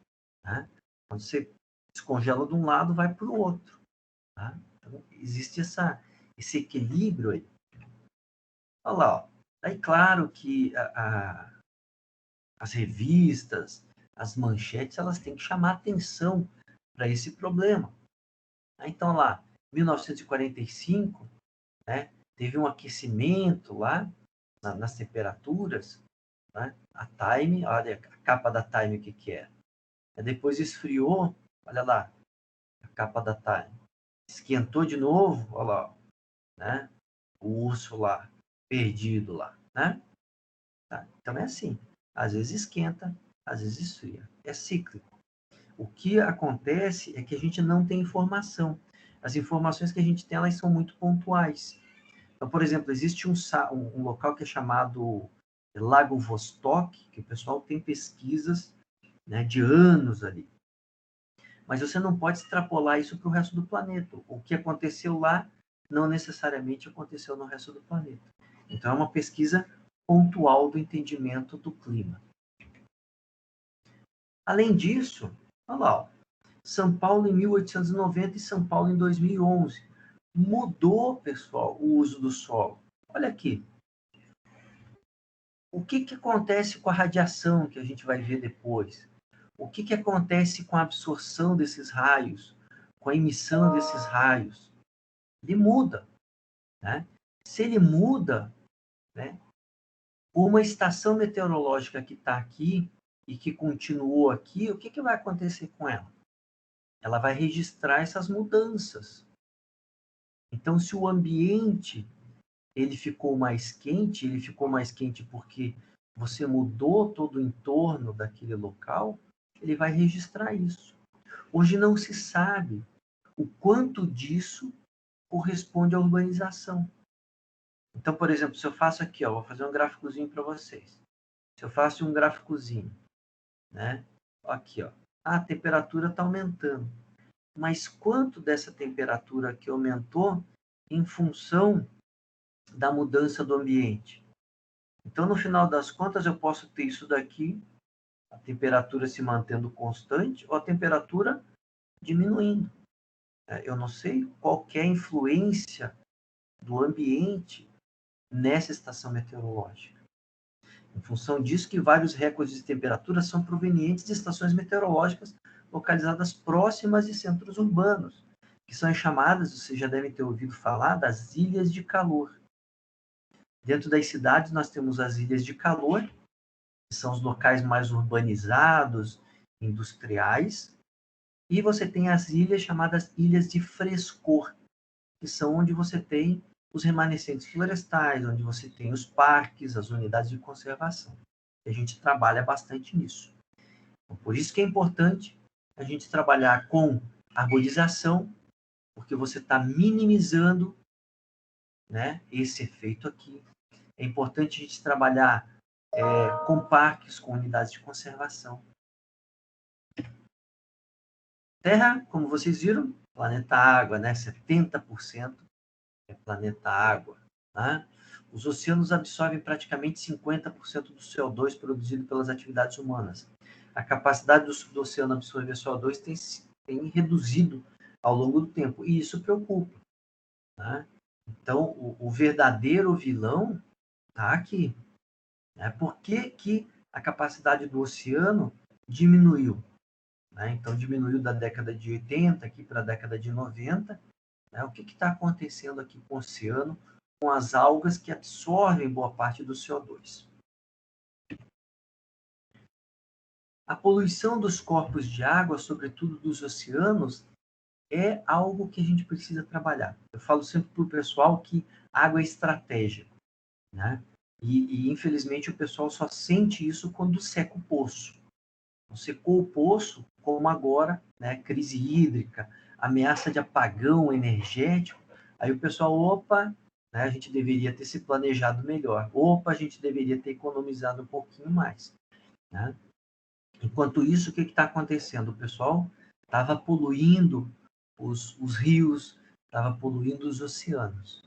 Né? Quando você descongela de um lado, vai para o outro. Tá? Então, existe esse equilíbrio aí. Olha lá, ó. Aí, claro que as revistas, as manchetes, elas têm que chamar atenção para esse problema. Então, lá, 1945, né, teve um aquecimento lá nas temperaturas, né? A Time, olha a capa da Time, o que é. Depois esfriou, olha lá, a capa da Time. Esquentou de novo, olha lá, né? O urso lá, perdido lá, né? Tá? Então é assim, às vezes esquenta, às vezes esfria. É cíclico. O que acontece é que a gente não tem informação. As informações que a gente tem, elas são muito pontuais. Então, por exemplo, existe um local que é chamado Lago Vostok, que o pessoal tem pesquisas, né, de anos ali. Mas você não pode extrapolar isso para o resto do planeta. O que aconteceu lá não necessariamente aconteceu no resto do planeta. Então, é uma pesquisa pontual do entendimento do clima. Além disso, olha lá, ó, São Paulo em 1890 e São Paulo em 2011. Mudou, pessoal, o uso do solo. Olha aqui. O que acontece com a radiação que a gente vai ver depois? O que acontece com a absorção desses raios, com a emissão desses raios? Ele muda, né? Se ele muda, né, uma estação meteorológica que está aqui e que continuou aqui, o que vai acontecer com ela? Ela vai registrar essas mudanças. Então, se o ambiente ele ficou mais quente, ele ficou mais quente porque você mudou todo o entorno daquele local, ele vai registrar isso. Hoje não se sabe o quanto disso corresponde à urbanização. Então, por exemplo, se eu faço aqui, ó, vou fazer um gráficozinho para vocês. Se eu faço um gráficozinho, né? Aqui, ó, a temperatura está aumentando. Mas quanto dessa temperatura que aumentou em função da mudança do ambiente? Então, no final das contas, eu posso ter isso daqui, a temperatura se mantendo constante ou a temperatura diminuindo. Eu não sei qual é a influência do ambiente nessa estação meteorológica. Em função disso, que vários recordes de temperatura são provenientes de estações meteorológicas localizadas próximas de centros urbanos, que são chamadas, vocês já devem ter ouvido falar, das ilhas de calor. Dentro das cidades, nós temos as ilhas de calor, que são os locais mais urbanizados, industriais, e você tem as ilhas chamadas ilhas de frescor, que são onde você tem os remanescentes florestais, onde você tem os parques, as unidades de conservação. E a gente trabalha bastante nisso. Então, por isso que é importante a gente trabalhar com arborização, porque você está minimizando, né, esse efeito aqui. É importante a gente trabalhar com parques, com unidades de conservação. Terra, como vocês viram, planeta água, né? 70% é planeta água. Tá? Os oceanos absorvem praticamente 50% do CO2 produzido pelas atividades humanas. A capacidade do oceano absorver CO2 tem reduzido ao longo do tempo, e isso preocupa. Tá? Então, o verdadeiro vilão está aqui. Né? Por que a capacidade do oceano diminuiu? Né? Então, diminuiu da década de 80 aqui para a década de 90. Né? O que está acontecendo aqui com o oceano, com as algas que absorvem boa parte do CO2? A poluição dos corpos de água, sobretudo dos oceanos, é algo que a gente precisa trabalhar. Eu falo sempre para o pessoal que água é estratégia. Né? E, infelizmente, o pessoal só sente isso quando seca o poço. Secou o poço, como agora, né, crise hídrica, ameaça de apagão energético, aí o pessoal, opa, né, a gente deveria ter se planejado melhor, opa, a gente deveria ter economizado um pouquinho mais. Né? Enquanto isso, o que está acontecendo? O pessoal estava poluindo os rios, estava poluindo os oceanos.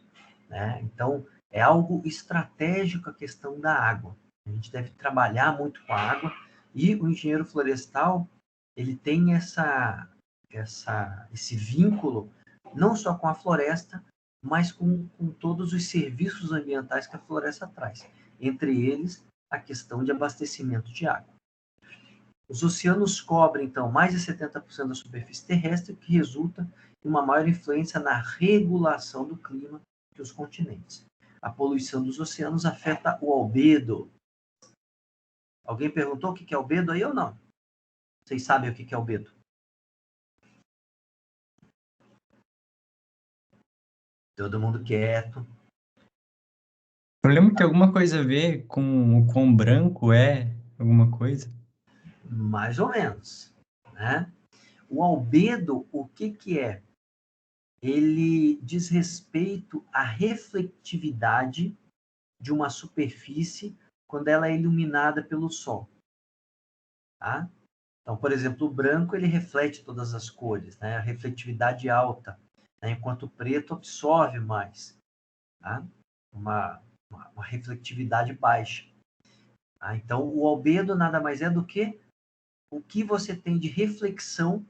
Né? Então, é algo estratégico a questão da água. A gente deve trabalhar muito com a água, e o engenheiro florestal, ele tem esse vínculo não só com a floresta, mas com todos os serviços ambientais que a floresta traz. Entre eles, a questão de abastecimento de água. Os oceanos cobrem, então, mais de 70% da superfície terrestre, o que resulta em uma maior influência na regulação do clima que os continentes. A poluição dos oceanos afeta o albedo. Alguém perguntou o que é albedo aí ou não? Vocês sabem o que é albedo? Todo mundo quieto. Eu lembro que tem alguma coisa a ver com o quão branco é, alguma coisa. Mais ou menos. Né? O albedo, o que é? Ele diz respeito à refletividade de uma superfície quando ela é iluminada pelo sol. Tá? Então, por exemplo, o branco ele reflete todas as cores, né? A refletividade alta, né? Enquanto o preto absorve mais. Tá? Uma refletividade baixa. Tá? Então, o albedo nada mais é do que o que você tem de reflexão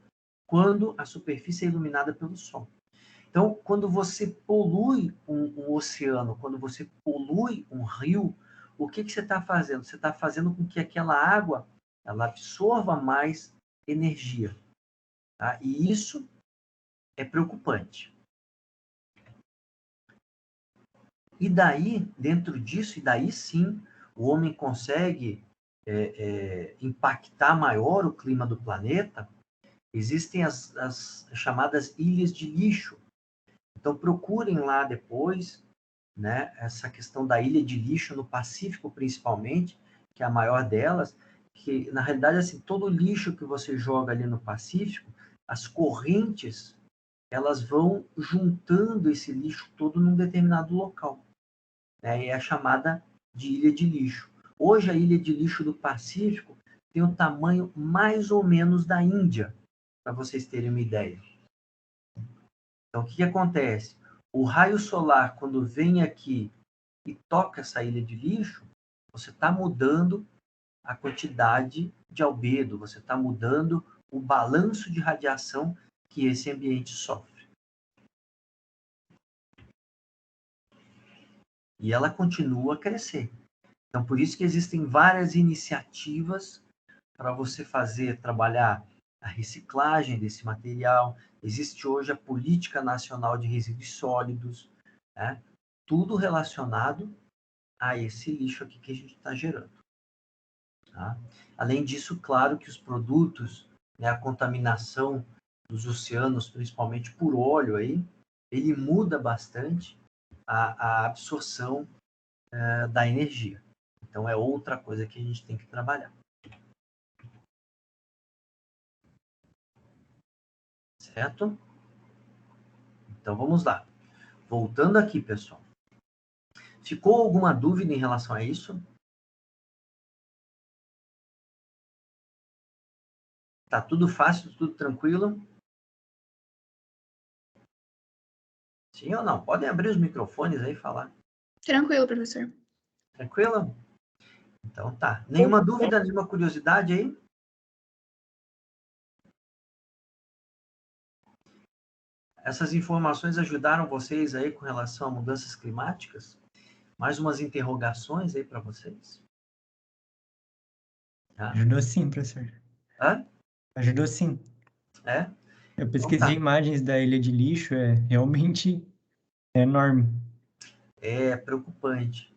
quando a superfície é iluminada pelo sol. Então, quando você polui um oceano, quando você polui um rio, o que você está fazendo? Você está fazendo com que aquela água ela absorva mais energia. Tá? E isso é preocupante. E daí, dentro disso, e daí sim, o homem consegue impactar maior o clima do planeta. Existem as chamadas ilhas de lixo. Então, procurem lá depois, né, essa questão da ilha de lixo no Pacífico, principalmente, que é a maior delas, que, na realidade, assim, todo o lixo que você joga ali no Pacífico, as correntes, elas vão juntando esse lixo todo num determinado local. Né, e é chamada de ilha de lixo. Hoje, a ilha de lixo do Pacífico tem o tamanho mais ou menos da Índia, para vocês terem uma ideia. Então, o que acontece? O raio solar, quando vem aqui e toca essa ilha de lixo, você está mudando a quantidade de albedo, você está mudando o balanço de radiação que esse ambiente sofre. E ela continua a crescer. Então, por isso que existem várias iniciativas para você trabalhar a reciclagem desse material. Existe hoje a Política Nacional de Resíduos Sólidos, né? Tudo relacionado a esse lixo aqui que a gente está gerando. Tá? Além disso, claro que os produtos, né, a contaminação dos oceanos, principalmente por óleo, aí, ele muda bastante a absorção da energia. Então, é outra coisa que a gente tem que trabalhar. Certo? Então, vamos lá. Voltando aqui, pessoal. Ficou alguma dúvida em relação a isso? Tá tudo fácil, tudo tranquilo? Sim ou não? Podem abrir os microfones aí e falar. Tranquilo, professor. Tranquilo? Então tá. Nenhuma dúvida, nenhuma curiosidade aí? Essas informações ajudaram vocês aí com relação a mudanças climáticas? Mais umas interrogações aí para vocês? Tá? Ajudou sim, professor. Hã? Ajudou sim. É? Eu Então pesquisei tá. imagens da ilha de lixo, é realmente enorme. É preocupante.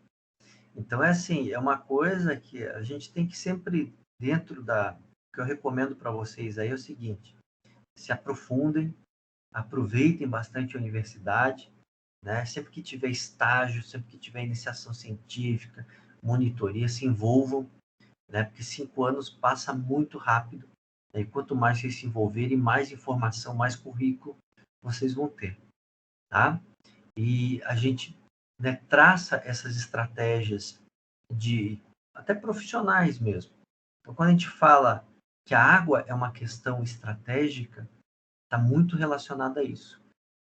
Então, é assim, é uma coisa que a gente tem que sempre, dentro da... O que eu recomendo para vocês aí é o seguinte, se aprofundem, aproveitem bastante a universidade, né? Sempre que tiver estágio, sempre que tiver iniciação científica, monitoria, se envolvam, né? Porque 5 anos passa muito rápido, né? E quanto mais vocês se envolverem, mais informação, mais currículo vocês vão ter, tá? E a gente, né, traça essas estratégias de até profissionais mesmo. Então, quando a gente fala que a água é uma questão estratégica, está muito relacionada a isso,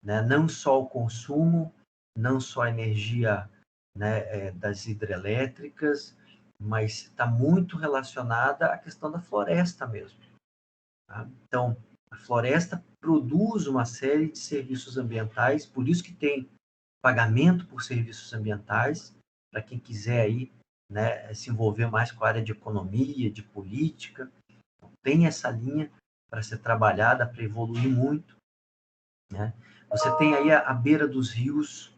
né? Não só o consumo, não só a energia, né, das hidrelétricas, mas está muito relacionada à questão da floresta mesmo. Tá? Então, a floresta produz uma série de serviços ambientais, por isso que tem pagamento por serviços ambientais, para quem quiser aí, né, se envolver mais com a área de economia, de política. Então, tem essa linha para ser trabalhada, para evoluir muito. Né? Você tem aí a beira dos rios,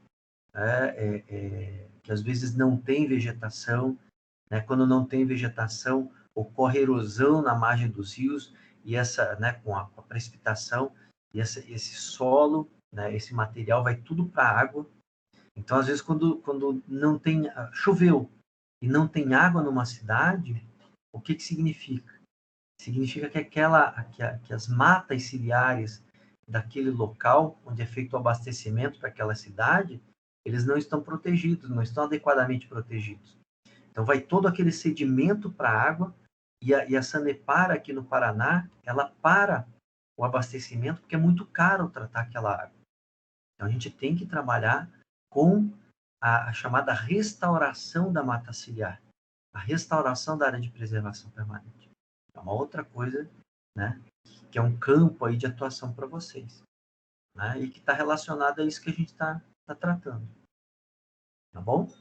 que às vezes não tem vegetação. Né? Quando não tem vegetação, ocorre erosão na margem dos rios, e essa, né, com a precipitação, e esse solo, né, esse material vai tudo para a água. Então, às vezes, quando não tem, choveu e não tem água numa cidade, o que significa? Significa que as matas ciliares daquele local, onde é feito o abastecimento para aquela cidade, eles não estão protegidos, não estão adequadamente protegidos. Então, vai todo aquele sedimento para a água, e a Sanepar aqui no Paraná, ela para o abastecimento, porque é muito caro tratar aquela água. Então, a gente tem que trabalhar com a chamada restauração da mata ciliar, a restauração da área de preservação permanente. É uma outra coisa, né? Que é um campo aí de atuação para vocês, né? E que está relacionado a isso que a gente está tratando. Tá bom?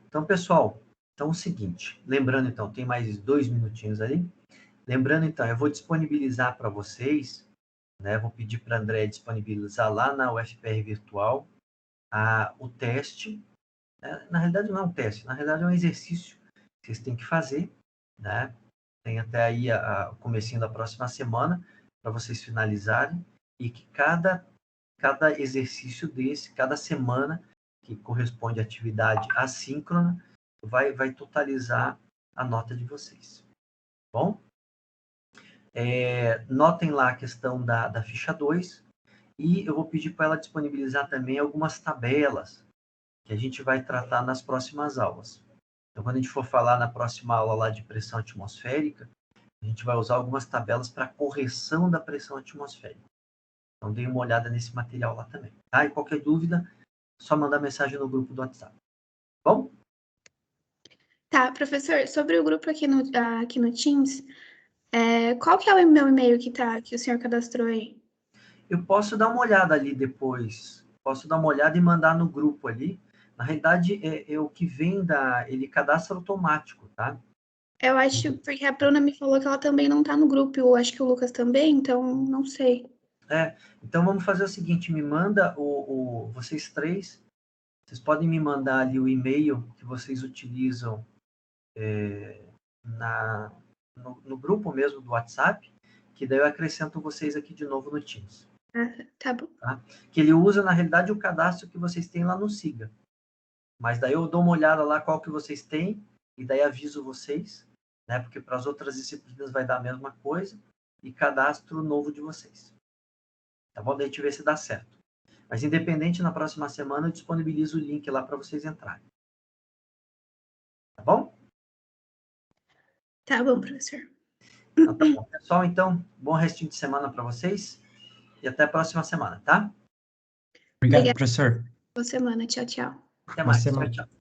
Então, pessoal, então é o seguinte, lembrando então, tem mais 2 minutinhos aí. Lembrando então, eu vou disponibilizar para vocês, né? Vou pedir para a André disponibilizar lá na UFPR Virtual o teste. Na realidade não é um teste, na realidade é um exercício que vocês têm que fazer, né? Tem até aí o comecinho da próxima semana para vocês finalizarem e que cada exercício desse, cada semana que corresponde à atividade assíncrona, vai totalizar a nota de vocês. Bom? Notem lá a questão da ficha 2 e eu vou pedir para ela disponibilizar também algumas tabelas que a gente vai tratar nas próximas aulas. Então, quando a gente for falar na próxima aula lá de pressão atmosférica, a gente vai usar algumas tabelas para correção da pressão atmosférica. Então, dê uma olhada nesse material lá também. Tá? E qualquer dúvida, só mandar mensagem no grupo do WhatsApp. Bom? Tá, professor, sobre o grupo aqui no Teams, qual que é o meu e-mail que o senhor cadastrou aí? Eu posso dar uma olhada ali depois. Posso dar uma olhada e mandar no grupo ali. Na realidade, é o que vem ele cadastra automático, tá? Eu acho, porque a Bruna me falou que ela também não tá no grupo, eu acho que o Lucas também, então não sei. Então vamos fazer o seguinte, me manda vocês três, vocês podem me mandar ali o e-mail que vocês utilizam no grupo mesmo do WhatsApp, que daí eu acrescento vocês aqui de novo no Teams. Tá bom. Tá? Que ele usa, na realidade, o cadastro que vocês têm lá no SIGA. Mas daí eu dou uma olhada lá qual que vocês têm, e daí aviso vocês, né? Porque para as outras disciplinas vai dar a mesma coisa, e cadastro novo de vocês. Tá bom? Daí a gente vê se dá certo. Mas independente, na próxima semana eu disponibilizo o link lá para vocês entrarem. Tá bom? Tá bom, professor. Então, tá bom. Pessoal, então, bom restinho de semana para vocês, e até a próxima semana, tá? Obrigado, Obrigada. professor. Boa semana. Tchau, tchau. Até Boa mais. Tchau, semana. tchau.